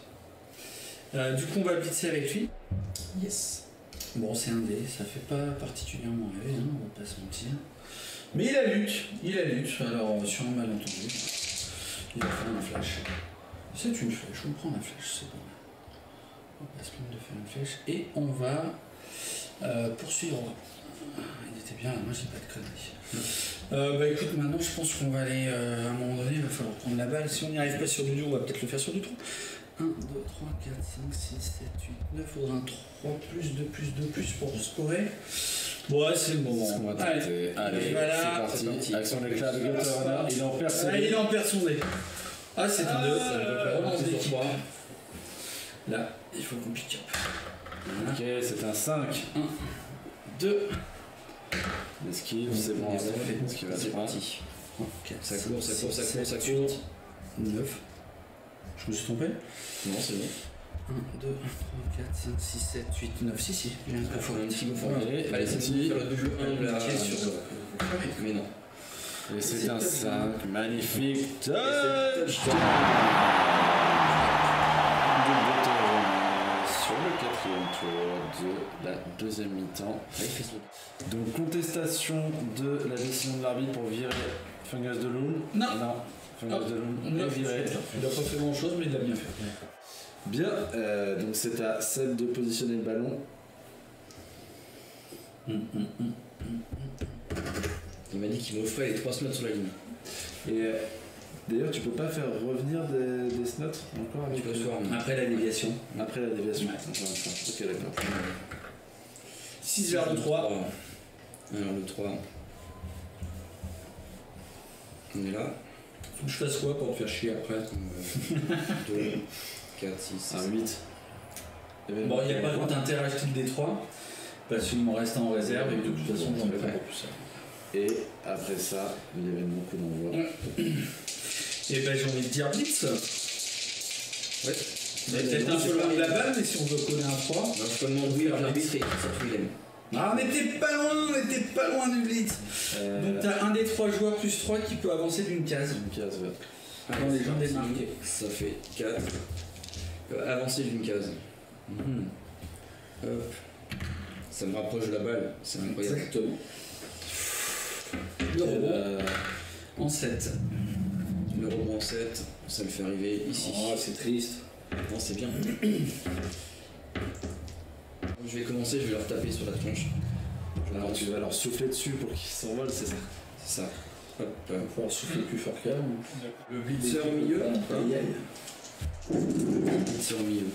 Du coup, on va blitzer avec lui. Yes. Bon, c'est un dé, ça fait pas particulièrement rêver, hein, on va pas se mentir. Mais il a lutte, alors sur un malentendu. Il va faire un flash. C'est une flèche, on prend la flèche, c'est pas mal. On va pas se plaindre de faire une flèche. Et on va poursuivre. Il était bien là, moi j'ai pas de conneries. Bah écoute, maintenant je pense qu'on va aller, à un moment donné, il va falloir prendre la balle. Si on n'y arrive pas sur du 2, on va peut-être le faire sur du 3. 1, 2, 3, 4, 5, 6, 7, 8, 9, faudra un 3, plus 2 pour scorer. Bon, ouais, c'est le moment. C'est ce qu'on va tenter. Allez, voilà. c'est parti. Action d'éclat de Gotterana. Il en perd son Ah, il en perd son dé. Ah, c'est un 2. Relance d'équipe. Là, il faut qu'on pick up. Ok, c'est un 5. 1, 2, L'esquive, c'est bon. Ce qui va se C'est prendre. parti. 4, Ça court, ça court, ça court, ça court. 9. Je me suis trompé? Non, c'est bon. 1, 2, 3, 4, 5, 6, 7, 8, 9. Si, j'ai un Faut un petit go Allez, Allez, c'est parti. faire le double 1 là. Qui est sur Mais non. Et c'est un 5. Magnifique. Touchdown de Gotterana sur le 4e tour de la deuxième mi-temps. Donc contestation de la décision de l'arbitre pour virer Fungus de Loon. Non. Fungus de Loon Il est a viré. pas fait grand chose, mais il l'a bien fait. Bien, donc c'est à Seb de positionner le ballon. Il m'a dit qu'il m'offrait les 3 slots sur la ligne. Et d'ailleurs, tu peux pas faire revenir des snots encore avec Tu peux soir. Après la déviation. après la déviation. Ouais. Encore une fois. Ok, d'accord. 6 vers le 3. Alors le 3. On est là. Faut que je fasse quoi pour te faire chier après? 2, 4, 6, Un 8. Bon, il n'y a pas d'intérêt à acheter le D3 parce qu'il m'en reste un en réserve et de toute façon, j'en ai pas pour ça. Et après ça, l'événement coup d'envoi. Et ben j'ai envie de dire Blitz. Ouais. peut-être un peu loin de la balle, mais si on veut coller un 3. Non, je peux demander oui à l'arbitre et surtout il aime. Ah, on était pas loin du blitz. Donc t'as un des 3 joueurs plus 3 qui peut avancer d'une case. Une case, ouais. Dans les gens démarqués. Ça fait 4. Avancer d'une case. Hop. Ça me rapproche de la balle, c'est incroyable. Exactement. Le rebond en 7. Le rebond en 7, ça le fait arriver ici. Oh, c'est triste. Non, c'est bien. Je vais commencer, je vais leur taper sur la tronche. Alors tu vas leur souffler dessus pour qu'ils s'envolent, c'est ça? C'est ça. Hop. Il va falloir souffler plus fort qu'avant. Le blitzer au milieu. Aïe aïe. Le blitzer au milieu.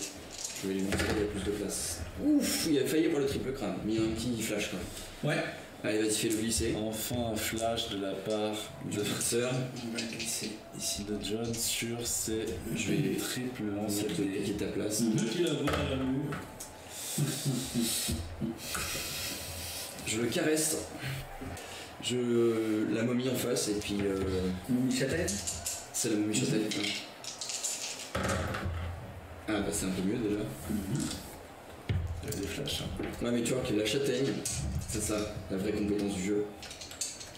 Je vais lui montrer qu'il y a plus de place. Ouf, il a failli avoir le triple crâne, mais il y a un petit flash quand même. Ouais. Allez, vas-y, fais-le glisser. Enfin un flash de la part Du de blitzer. On va glisser. ici de John sur ces Je vais triple On va lancé te piquer ta place. Petit la voix à la mou. Je le caresse. Je la momie en face et puis Momie châtaigne. c'est la momie châtaigne. Ah bah c'est un peu mieux déjà. Il y a des flashs. Hein. Ouais mais tu vois que la châtaigne, c'est ça, la vraie compétence du jeu.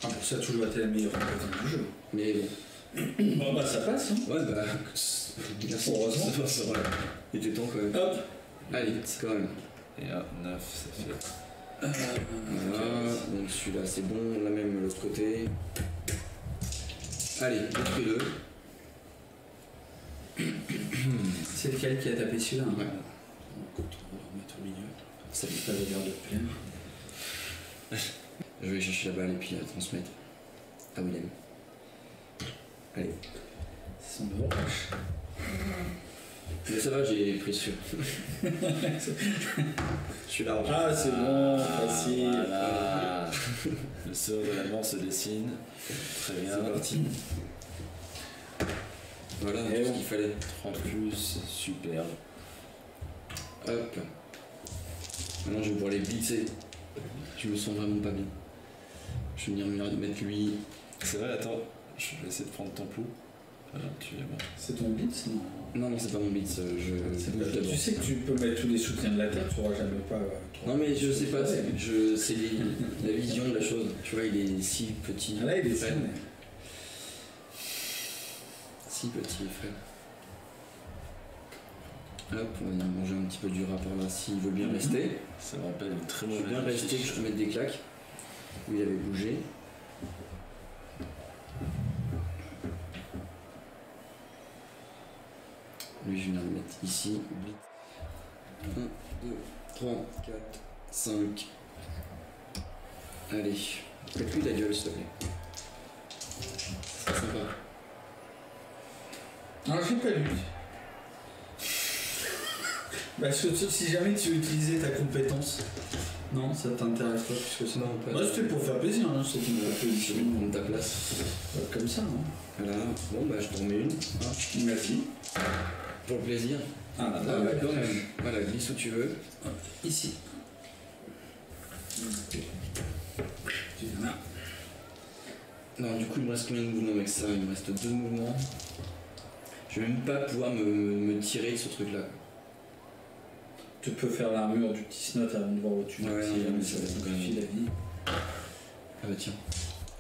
Ah, pour ça, toujours été la meilleure compétence du jeu. Mais bon. Bon, bah, ça passe, hein. Ouais bah. Merci. Heureusement. Voilà. Il était temps quand même. Hop. Allez, quand même. Et à 9, ça fait. Voilà, donc celui-là c'est bon, la même l'autre côté. Allez, détruis-le. C'est lequel qui a tapé celui-là hein. Ouais. Écoute, on va le remettre au milieu. Ça fait Ça avait l'air de plaire. Je vais aller chercher la balle et puis la transmettre à Willem. Allez. C'est son orange. Mais ça va, j'ai pris sûr. Je suis large. Ah, c'est bon, facile. Voilà. Le sort de la mort se dessine. Très bien. C'est parti. Voilà, Et tout ce bon. qu'il fallait. 3 plus, superbe. Hop. Maintenant je vais pouvoir les blitzer. Je me sens vraiment pas bien. Je vais venir mettre lui. C'est vrai, attends, je vais essayer de prendre ton pouls. Voilà, tu es bon. C'est ton blitz, non Non, non, c'est pas mon blitz. Je bouge d'abord. Tu sais que tu peux mettre tous les soutiens de la terre, tu n'auras jamais pas. Non, mais je sais pas, c'est la vision de la chose. Tu vois, il est si petit. Ah, là, il est frère. sain. Si petit, frère. Hop, on va manger un petit peu du rat par là s'il veut bien rester. Ça me rappelle une très Je veux mauvaise bien rester, que je te mette des claques. Où il avait bougé. Lui, je viens le mettre ici. 1, 2, 3, 4, 5. Allez, faites-lui la gueule, s'il te plaît. C'est sympa. Non, j'ai pas lu. Bah, si jamais tu utilisais ta compétence, non, ça t'intéresse pas plus que ça. Non, pas. Moi, c'était pour faire plaisir, hein, c'était une Je vais proposition. prendre ta place. Comme ça, hein. Voilà, bon, bah, je t'en mets une. Hein, Merci. pour le plaisir. Ah, Ah, bah, quand même. Voilà, glisse où tu veux. Ici. Voilà. Non, du coup, il me reste combien de mouvements avec ça? Il me reste 2 mouvements. Je vais même pas pouvoir me tirer de ce truc-là. Tu peux faire l'armure du petit snot avant de voir où tu Ouais, vas. non, Si mais jamais ça ça va être quand simplifie même- la vie. Ah bah tiens.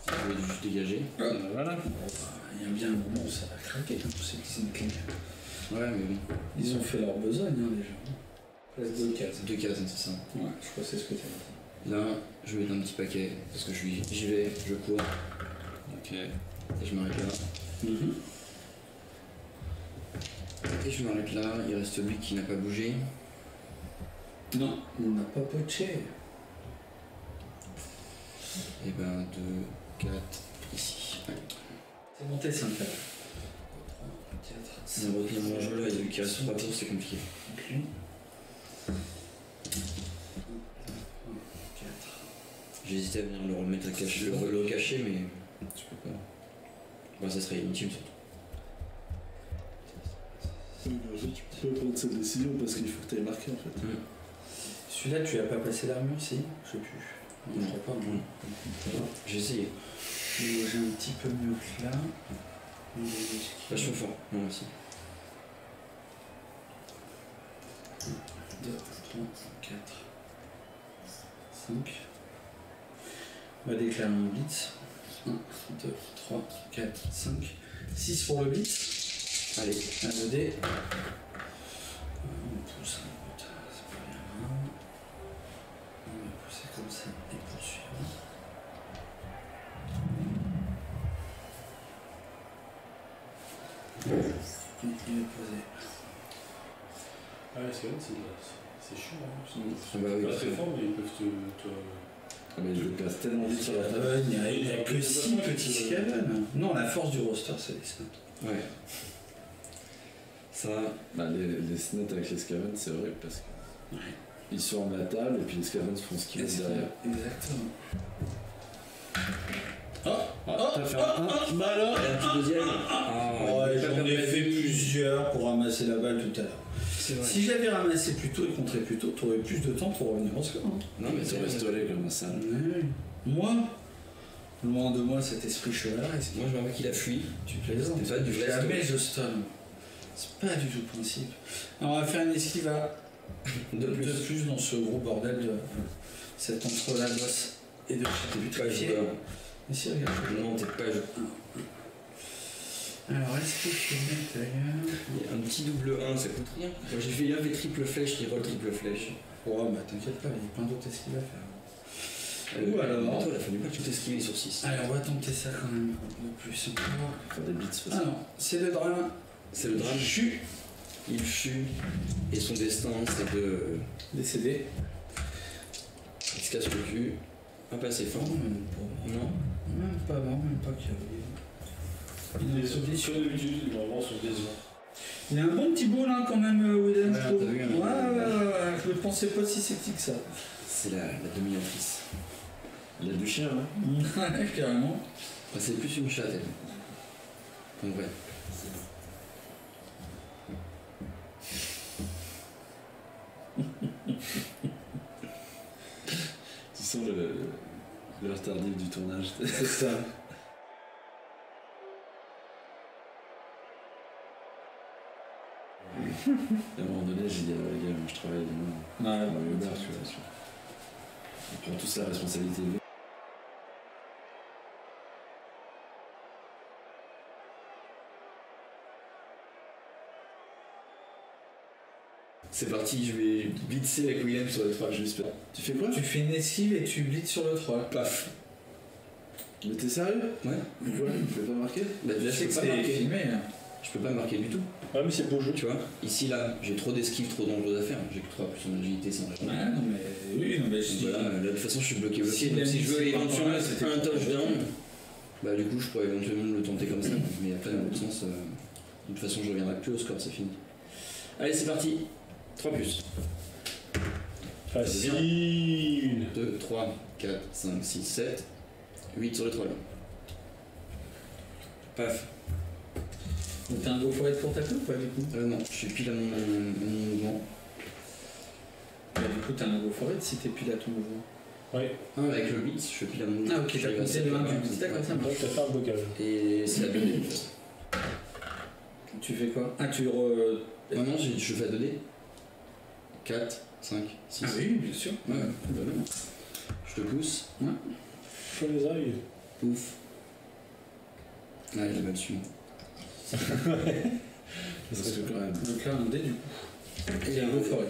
Je vais juste dégager. Voilà. Il y a bien un moment où ça va craquer hein, pour ces petits inclins. Ouais, mais bon. Ils ont fait leur besogne hein, déjà. Place 2 cases. 2 cases, c'est ça. Ouais, je crois que c'est ce que tu as dit. Là, je vais mettre un petit paquet. Parce que j'y vais, je cours. Ok. Et je m'arrête là. Et je m'arrête là. Il reste lui qui n'a pas bougé. Non, il n'a pas poché. Et ben 2, 4, ici. Allez. C'est monté 5 là. 3, 4, Si on retient mon jeu là, il y a lui qui reste 3 tours, c'est compliqué. 4. J'ai hésité à venir le remettre à cacher, le cacher, mais je peux pas. Bah, ça serait inutile surtout. Tu peux prendre cette décision parce qu'il faut que tu aies marqué en fait. Celui-là, tu as pas passé l'armure, si? Je sais plus. Je crois pas. Non. J'ai essayé. J'ai un petit peu mieux que là. Vachement fort. Non, merci. 2, 3, 4, 5. On va déclarer un blitz. 1, 2, 3, 4, 5, 6 pour le blitz. Allez. Un 2D. On pousse un peu, c'est pas bien grave. On va pousser comme ça et poursuivre. Et il est posé. Ah, ouais, c'est chiant. Hein. Ah bah oui, Pas c'est très fort, mais ils peuvent te. Ah, mais je le casse tellement vite sur la table. Il n'y a que 6 petits Skaven. Non, la force du roster, c'est les snaps. Ouais. Ça. Bah, les snaps avec les Scavens, c'est vrai parce que. Ouais. Ils surment la table et puis les Scavens font ce qu'ils veulent derrière. Exactement. T'as fait un bah alors Et un petit deuxième. Ouais, j'en ai fait plusieurs pour ramasser la balle tout à l'heure. C'est vrai. Si j'avais ramassé plus tôt et contré plus tôt, t'aurais plus de temps pour revenir au score. Hein. Non, mais Tu c'est restes allé comme ça. Ouais. Moi, loin de moi cet esprit cheval. Moi, je me rappelle qu'il a fui. Tu plaisantes. C'était pas du vrai Jamais je stun. C'est pas du tout le principe. Alors, on va faire une esquive à de plus. dans ce gros bordel de cette entre la bosse et de T'es plus putrifié. joueur. Mais si, regarde. Non, t'es pas joueur. Alors, est-ce que je peux mettre d'ailleurs Il y a un petit double 1, ça coûte rien. Moi, j'ai fait il avait triple flèche, il roll triple flèche. Oh, bah t'inquiète pas, il y a plein d'autres esquives à faire. Ou alors. Toi, il a fallu pas que tu t'esquives sur 6. Allez, on va tenter ça quand même de plus encore. Faire des beats Ah non, c'est le drame. C'est le drame. Il fut. Et son destin, c'est de. Décédé. Il se casse le cul. Pas passer fort. Non, même pas. Non. Même pas, non, même pas qu'il y a. Les solutions d'habitude, normalement, sont décevants. Il a un bon petit beau là quand même, William, Ouais, je trouve. t'as vu, hein, Ouais, je ne pensais pas si sexy que ça. C'est la dominatrice. Il a du chien, hein. Ouais, carrément. Enfin, c'est plus une chatte, elle. En vrai. Tu sens l'heure tardive du tournage. C'est ça. À un moment donné, j'ai dit, les gars, moi je travaille demain. Ouais, On va Uber, tu vois. On prend tous la responsabilité. C'est parti, je vais blitzer avec William sur le 3, j'espère. Tu fais quoi? Tu fais une esquive et tu blitzes sur le 3. Paf. Mais t'es sérieux? Ouais. Pourquoi? Tu peux pas marquer? Bah déjà, je sais peux que pas c'est marquer. filmé. Hein. Je peux pas marquer du tout. Ouais, mais c'est beau jeu. Tu vois, ici là, j'ai trop d'esquives, trop dangereuses à faire. J'ai que 3 plus en agilité sans rien. Ouais, non mais. Oui, non mais je dis. Voilà, là, de toute façon, je suis bloqué. Si Donc, si je veux c'est pas éventuellement mal, c'était un pas touchdown, bah du coup, je pourrais éventuellement le tenter comme ça. Mais après, dans l'autre sens, de toute façon, je reviendrai plus au score, c'est fini. Allez, c'est parti. 3 plus. Facile. 2, 3, 4, 5, 6, 7, 8 sur le 3 là. Paf. Donc t'as un go forêt pour taper ou pas du coup? Non, je suis pile à mon mouvement. Bah, du coup t'as un go forêt si t'es pile à ton mouvement. Ouais. Avec le blitz, je suis pile à mon mouvement. Ah ok, t'as compté le 1 du blitz, d'accord, ça Donc marche. t'as fait un blocage. Et c'est la 2D. Tu fais quoi? Ah tu re... Non, non, je fais à 2D. 4, 5, 6. Ah oui, bien sûr. Ouais, bah ouais. Je te pousse. Ouais. Faut les oreilles. Ouf. Ah, il a mal su. Parce que quand même. Donc là un dé du coup. Et un go forêt.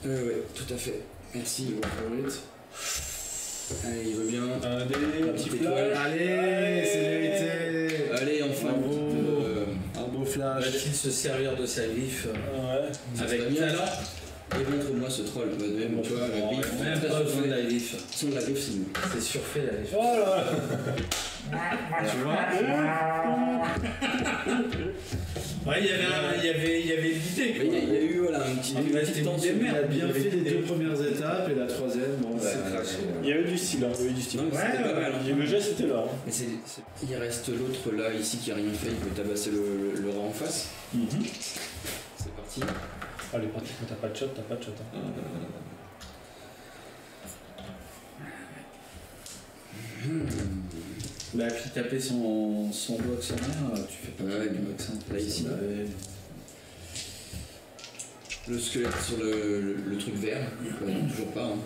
Ouais, tout à fait. Merci. Allez, il veut bien. Un dé, un petit étoile. flash. Allez, c'est mérité. Allez, enfin, Bravo. un petit peu, Un beau flash. Va-t-il se servir de sa griffe Ouais. ça avec serait bien. talent? Et montre-moi ce troll. Bah, de même, tu vois, la griffe. Même pas besoin de la griffe. Sinon, la griffe, c'est nul. C'est surfait la griffe. Voilà. Tu vois? Ouais, il y avait l'idée Mais quoi. il y a eu voilà, un petit. Il va une petite rester tension. des Il a merdes. bien fait les deux premières étapes et la troisième, bon, bah, C'est craché. Il y avait du style, hein. Il y avait du style. Non, mais c'était Ouais, pas mal. hein. Le geste était là. Hein. Mais il reste l'autre là, ici, qui a rien fait. Il peut tabasser le rat en face. C'est parti. Allez, pratique, t'as pas de shot, t'as pas de shot. Hein. Bah puis taper son box en l'air, tu fais pas Ouais, du du box en là, ici. Ouais. le squelette sur le truc vert. Ouais, toujours pas. Hein.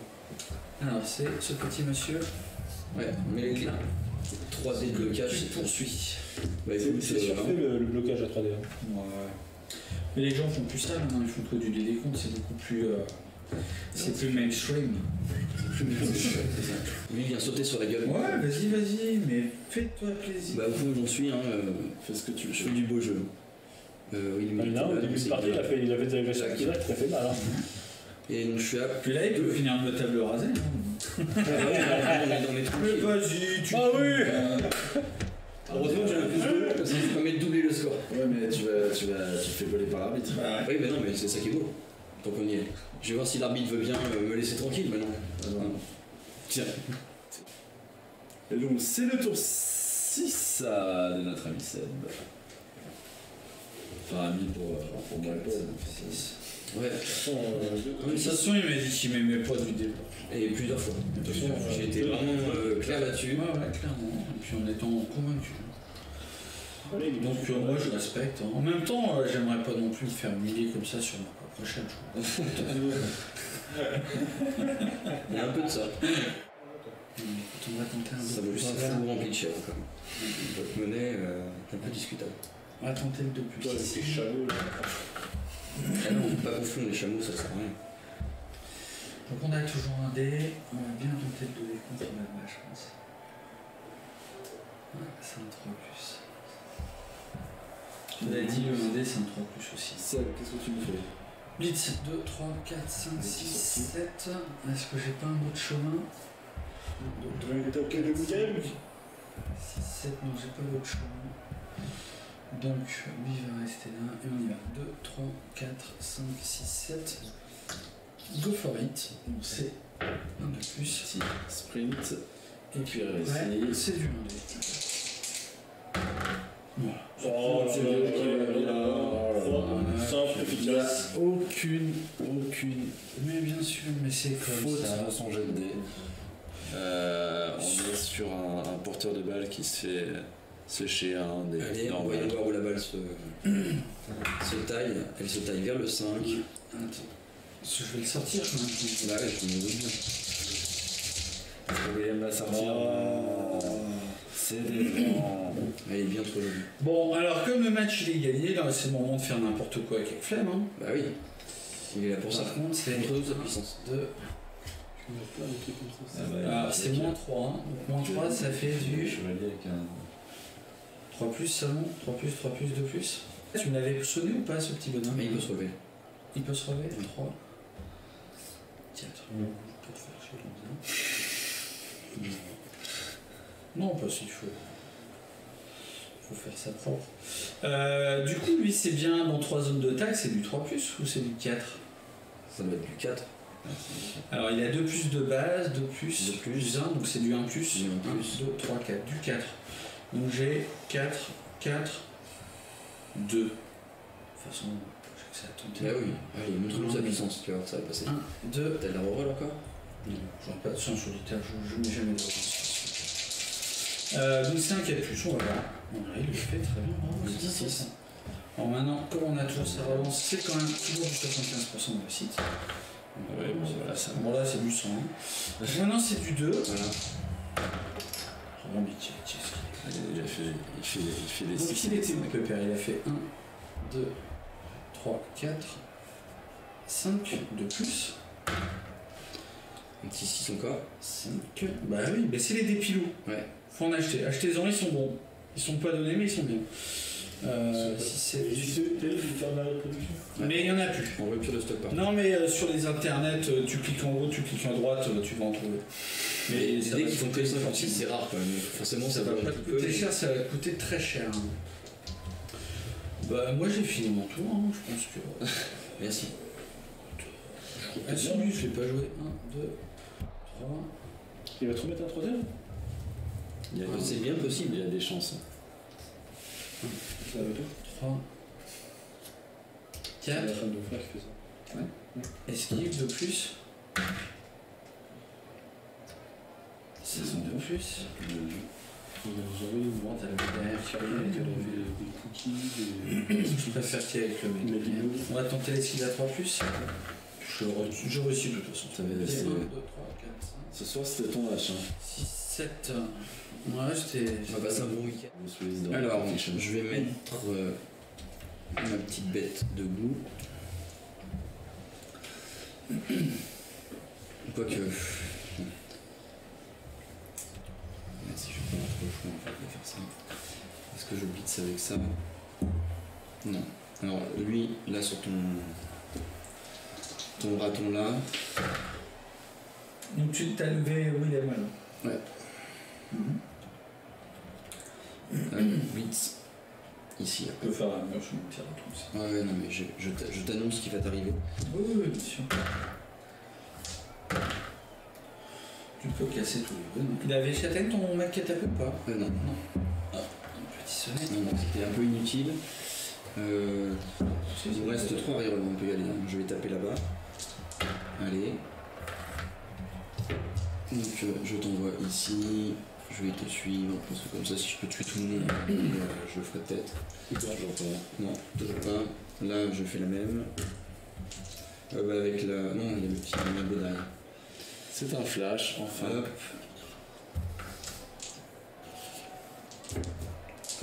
Alors c'est ce petit monsieur. Ouais, mais les 3D de blocage, Qui c'est poursuit. Bah, écoute, C'est surfait le blocage à 3D. Hein. Ouais. Mais les gens font plus ça maintenant, ils font que du décompte, c'est beaucoup plus. C'est plus mainstream. Lui il vient sauter sur la gueule. Ouais, vas-y, mais fais-toi plaisir. Bah au fond j'en suis, hein, Fais ce que tu veux. je fais du beau jeu. Oui, il Ah, non, au début de partie, il a fait des agressions qui a fait mal. Hein. Et donc je suis à. Puis là, il peut finir de table rasée. Hein. On est dans les trucs. Mais vas-y, tu. Ah oui. Heureusement que j'ai le plus de parce que ça permet de doubler le score. Ouais, mais tu fais voler par l'arbitre. Oui, mais non, mais c'est ça qui est beau. Tant qu'on y est. Je vais voir si l'arbitre veut bien me laisser tranquille maintenant. Tiens. Et donc, c'est le tour 6 de notre ami Seb. Enfin, ami pour moi et Paul. Ouais. De toute façon, il m'a dit qu'il m'aimait pas du début. Et plusieurs fois. De toute façon, j'ai été vraiment clair là-dessus. Ouais, clairement. Et puis en étant convaincu. Donc moi je respecte. Hein. En même temps, j'aimerais pas non plus me faire humilier comme ça sur ma propre chaîne. Il y a un peu de ça. On va tenter un Ça peu me plus. fait un fou rempli de chèvre quand même. Votre monnaie, un peu discutable. On va tenter le 2 plus. Toi, avec tes chameaux, là. Ah non, pas confondre les chameaux, ça sert à rien. Donc on a toujours un dé. On va bien tenter le 2 contre la main, je pense. Ouais, c'est un 3 plus. Je l'avais dit, le 1 dé c'est un 3 plus aussi. Seb, qu'est-ce que tu me fais? Blitz, 2, 3, 4, 5, 6, 7. Est-ce que j'ai pas un autre chemin? T'as aucun de Mikael 6, 7, non, j'ai pas d'autre chemin. Donc, lui va rester là, et on y va. 2, 3, 4, 5, 6, 7. Go for it. Donc, c'est un de plus. Si, sprint. Et puis, réussi. ouais, c'est du 1D. Voilà. Oh, C'est là, bien, là, simple, Il n'y a efficace. aucune Mais bien sûr, mais c'est comme faute ça. dans son jet de dés. On est sur un porteur de balle qui se fait sécher un des Allez, on va normales. voir où la balle se taille. Elle se taille vers le 5. Attends. Je vais le sortir maintenant. Là, je me doute bien. William va sortir. C'est des vents. Elle est bien trop jolie. Bon, alors comme le match il est gagné, là c'est le moment de faire n'importe quoi avec Flemme. Hein. Bah oui. Il est là pour ça. Par contre, c'est Contre sa puissance. 2. Alors c'est moins 3. Hein. Donc moins 3, ça fait du Chevalier avec un. 3 plus seulement. 3 plus, 3 plus, 2 plus. Tu me l'avais sonné ou pas ce petit bonhomme? Mais il peut se relever. Il peut se relever? Oui. 3. 4. Pour faire chier comme ça. Non, pas s'il faut. Faut faire ça propre. Du coup, lui, c'est bien dans 3 zones de taxe, c'est du 3 plus ou c'est du 4? Ça doit être du 4. Alors, il a 2 plus de base, 2 plus, Deux plus. plus 1, donc c'est du 1 plus. Du 1 1, plus. 2, 3, 4. Du 4. Donc j'ai 4, 4, 2. De toute façon, j'ai que ça à tenter. Bah oui. Allez, montre-nous sa puissance, tu vas voir, ça va passer. 1, 2. T'as de la reroll encore? Non, j'aurais pas de son solitaire, je n'ai jamais de relance. Donc c'est un 4 plus, on va voir. Voilà, il le fait très bien, bravo, Le c'est 10-6. intéressant. Alors maintenant, comme on a toujours sa relance, c'est quand même toujours du 75% de réussite. Ouais, bon, c'est voilà. pas ça. Bon là c'est du 100. Maintenant c'est du 2. Voilà. Vraiment bêtise, ce qu'il est. Il fait des Donc 6. il était où Pépère? Il a fait 1, 2, 3, 4, 5 de plus. Un petit 6 encore. 5. Bah oui, bah c'est les dépilous. Ouais. Faut en acheter. Achetez-en, ils sont bons. Ils sont pas donnés, mais ils sont bien. 6, 7, 8. T'as dit de faire la production? Mais il y en a plus. En rupture de stock par Non, mais sur les internets, tu cliques en haut, tu cliques à droite, tu vas en trouver. Mais ça dès va qu'ils font que coûter 56, c'est rare quand même. Forcément, Ça ça va vaut pas un te petit peu. coûter cher, ça va coûter très cher. Hein. Bah, moi j'ai fini mon tour, hein, je pense que. Merci. Ah, celui, je l'ai pas joué. 1, 2, 3. Il va te remettre un troisième? C'est bien possible. Il y a des chances. Ça va tout. 3. C'est 4. la femme de mon frère qui fait ça. Esquive de plus. 6 de plus. J'avais les mouvements, t'as la derrière qui revient, qu'elle avait des cookies, Je préfère tirer avec le mec. des guinées. On va tenter l'esquive à 3+. Je réussis de toute façon. Ça va 1, 2, 3, 4, rester- 5, Ce soir, c'était ton match. 6, 7. Ouais, j'étais. On va passer un bon week-end. Dans Alors, Fiction. je vais mettre ma petite bête debout. Quoique. Si je vais pas avoir trop le choix en fait de faire ça. Est-ce que je blitz avec ça? Non. Alors lui, là sur ton raton là. Donc tu t'as levé William alors. Ouais. Blitz. Ici. Je peux faire un mur sur mon petit raton aussi. Ouais, non mais je t'annonce ce qui va t'arriver. Oui, oui, bien sûr. Tu peux casser tous les deux. Il avait châtaigne ton mec catapulte ou pas? Non. Un petit sonnet. Non, c'était un peu inutile. Il nous reste 3 rerolls, on peut y aller. Hein. Je vais taper là-bas. Allez. Donc je t'envoie ici. Je vais te suivre, parce que comme ça si je peux tuer tout le monde, je le ferai peut-être. Non, toujours pas. Là je fais la même. Avec la. Non, il y a le petit magot derrière. C'est un flash, enfin. Hop.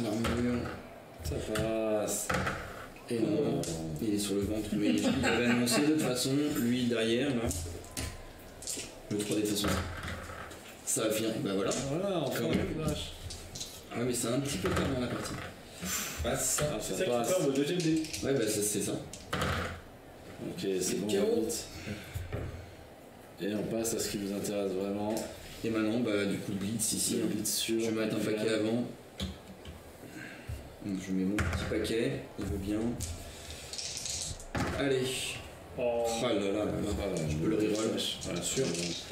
L'armure. Ça passe. Et non, il est sur le ventre, mais il avait annoncé de toute façon, lui derrière là. Le 3D de toute façon. Ça va finir, bah voilà. Voilà, enfin un flash. Ah mais c'est un petit peu tard dans la partie. Passe. Ah, C'est ça ça qui passe. fait au deuxième dé. Ouais bah c'est ça. Ok, c'est bon, KO. vite. Et on passe à ce qui nous intéresse vraiment. Et maintenant bah du coup le blitz ici. Le Hein. blitz sur. Je vais mettre un paquet avant. Donc je mets mon petit paquet, il veut bien. Allez. Oh, Oh là là là là. Je peux le reroll. Voilà, sûr. Je suis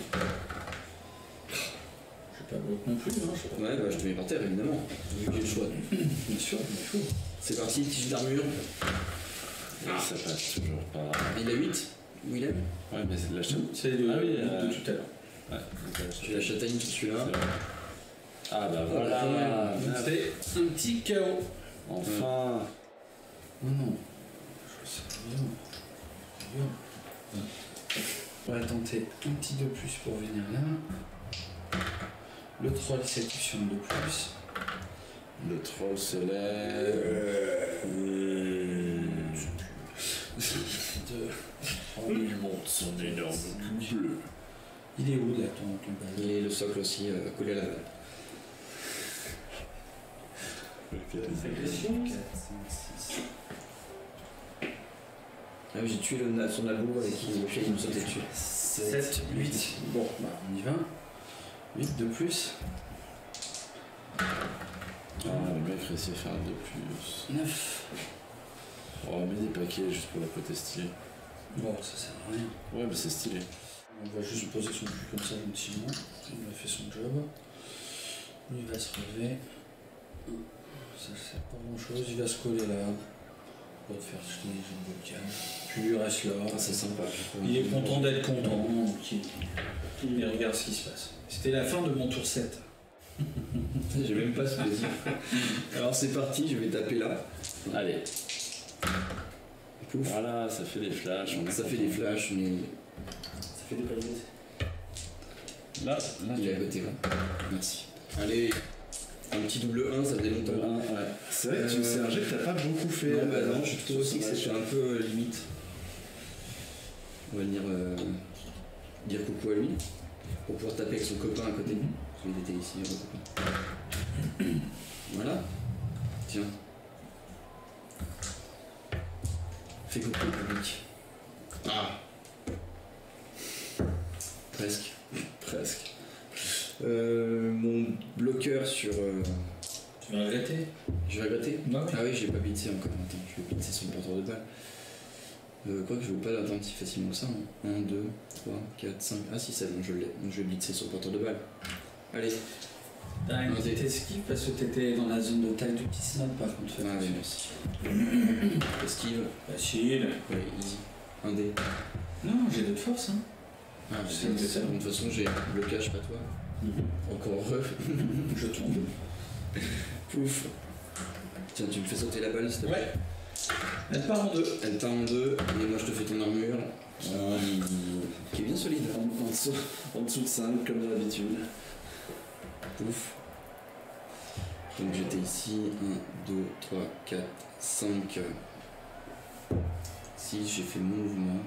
pas bloqué non plus, hein, je sais pas. Ouais bah je te mets par terre évidemment. Vu que j'ai le choix. Bien sûr, il faut. C'est parti, tige d'armure. Ça passe toujours pas. Il a 8, Willem. Ouais, mais c'est de la chaîne. C'est le Ah oui, de tout à l'heure. Ouais, J'ai la châtaigne sur celui-là. Ah bah voilà. Donc c'est un petit KO. Enfin. Oh non. Je sais bien. On va tenter un petit de plus pour venir là. Le troll s'active de plus. Le troll se lève. Il monte son énorme cul bleu. Il est où là ton bal? Il est le socle aussi collé à la balle. agression. 4, 5, 6. Ah oui, j'ai tué son algo avec qui le chien il me sautait dessus. 7, 8. Bon, bah on y va. 8 de plus. Ah, le mec réussit à faire un de plus. 9. Oh, mets des paquets juste pour la côté stylée. Bon, ça sert à rien. Ouais, mais c'est stylé. On va juste poser son cul comme ça gentiment. Il a fait son job. Lui va se relever. Ça sert pas grand chose. Il va se coller là. On va te faire jeter les jambes au calme. Puis lui reste là. Ah, c'est sympa. Il est content d'être content. Donc il regarde ce qui se passe. C'était la fin de mon tour 7. J'ai même pas ce plaisir. Alors c'est parti, je vais taper là. Allez. Pouf. Voilà, ça fait des flashs. Ça fait des flashs, mais Ça fait des paillettes. Là, il est à côté là. Merci. Allez, un petit double 1, ça faisait longtemps. ouais. C'est vrai que c'est un jet que t'as pas beaucoup fait. Non, bah non, je trouve aussi que c'était un peu limite. On va dire coucou à lui, pour pouvoir taper avec son copain à côté. Parce qu'il était ici, le copain. Voilà. Tiens. Fais coucou au public. Ah. Presque. Presque. Mon bloqueur sur... Tu vas regretter? Je vais regretter. Bah oui. Ah oui, j'ai pas blitzé encore. Attends, je vais blitzer son porteur de balle. Quoique je ne veux pas l'atteindre si facilement que ça. 1, 2, 3, 4, 5. Ah si, c'est bon, je l'ai. Donc je vais blitzer son porteur de balle. Allez. T'as une petite esquive parce que t'étais dans la zone de taille du petit snob par contre. Fais Ah oui, attention. merci. Esquive. Facile. Ouais, easy. 1 dé. Non, j'ai de force. Hein. Ah, C'est de toute façon, j'ai blocage, pas toi. Encore heureux. Je tombe. Pouf. Tiens, tu me fais sauter la balle s'il te plaît. Ouais. Elle part en deux. Elle part en deux, et moi je te fais ton armure. Qui est bien solide. En dessous de 5 comme d'habitude. Pouf. Donc j'étais ici. 1, 2, 3, 4, 5. 6, j'ai fait mon mouvement.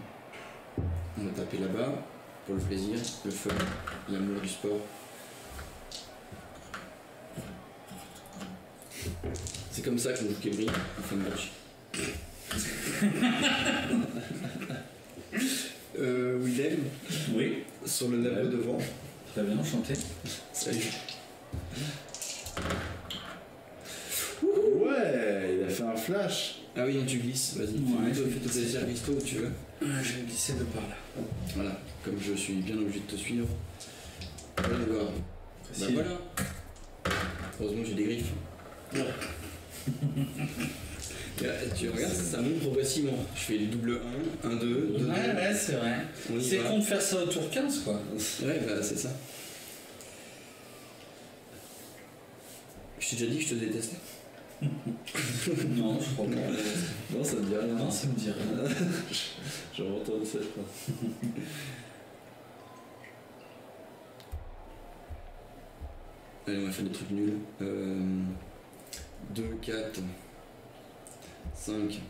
On va taper là-bas. Pour le plaisir, le fun, l'amour du sport. C'est comme ça qu'on joue Kemri en fin de match. Willem, Oui. sur le labo devant. Très bien, enchanté. Salut. Ouais, il a fait un flash. Ah oui, tu glisses, vas-y. Ouais, Fais ton plaisir, glisse-toi où tu veux. Je vais glisser de par là. Voilà, comme je suis bien obligé de te suivre. Allez voir. Bah voilà. Heureusement j'ai des griffes. Tu regardes, ça monte progressivement. Je fais le double 1, 1, 2, 2, 2. Ouais, c'est vrai. On y C'est va. con de faire ça au tour 15, quoi. Ouais, bah c'est ça. Je t'ai déjà dit que je te détestais. Non, je crois pas. Non, ça me dit rien. Non, ça me dit rien. Je retourne cette fois. Allez, on va faire des trucs nuls. 2, 4, 5.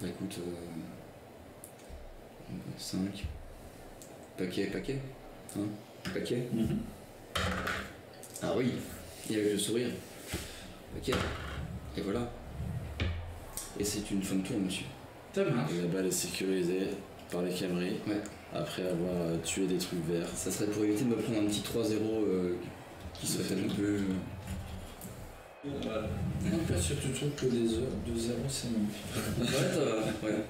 Bah écoute, 5. Paquet. Hein, paquet. Ah oui, il avait le sourire. Paquet. Et voilà. Et c'est une fin de tour, monsieur. Ça marche. La balle est sécurisée par les Camry. Ouais. Après avoir tué des trucs verts. Ça serait pour éviter de me prendre un petit 3-0 qui serait peut-être un peu... Voilà. En fait, surtout trouve que des 2-0, c'est bon. Ouais, ça va. Ouais.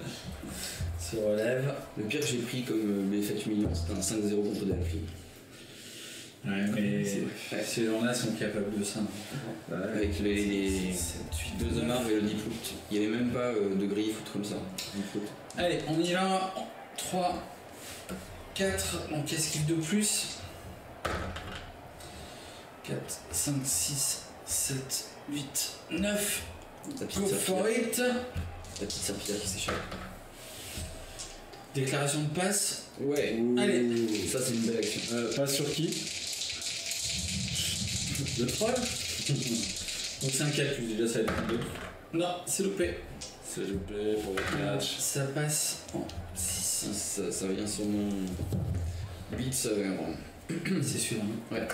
Se relève. Le pire que j'ai pris comme effet humiliant, c'était un 5-0 contre Delphi. Ouais, mais Ouais. ces gens-là sont capables de ça. Avec les 2 amarres et le deep root. Il n'y avait même pas de griffe ou truc comme ça. Deep root. Allez, on y va. 3, 4, donc esquive de plus. 4, 5, 6, 7, 8, 9. La petite Go for serpillière. it. La petite serpillière qui s'échappe. Déclaration de passe. Ouais. Allez. Ça c'est une belle action. Pas sur qui? Le troll. Donc c'est un 4 plus, déjà ça va être un 2. Non, c'est loupé. C'est loupé pour le match. Ça passe en 6. Ça vient sur mon beat, ça va. C'est celui-là. Ouais.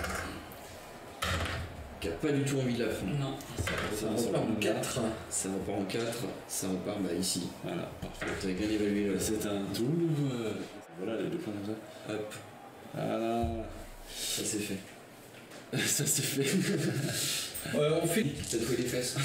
Qui a pas du tout envie de la prendre. Non. Ça Ça repart en 4. Ça repart en 4, ça repart bah ici. Voilà, parfait. Vous avez bien évalué le. C'est un double. Voilà les deux points comme ça. Hop, Voilà. ça c'est fait. Ça c'est fait. On fait. T'as trouvé les fesses.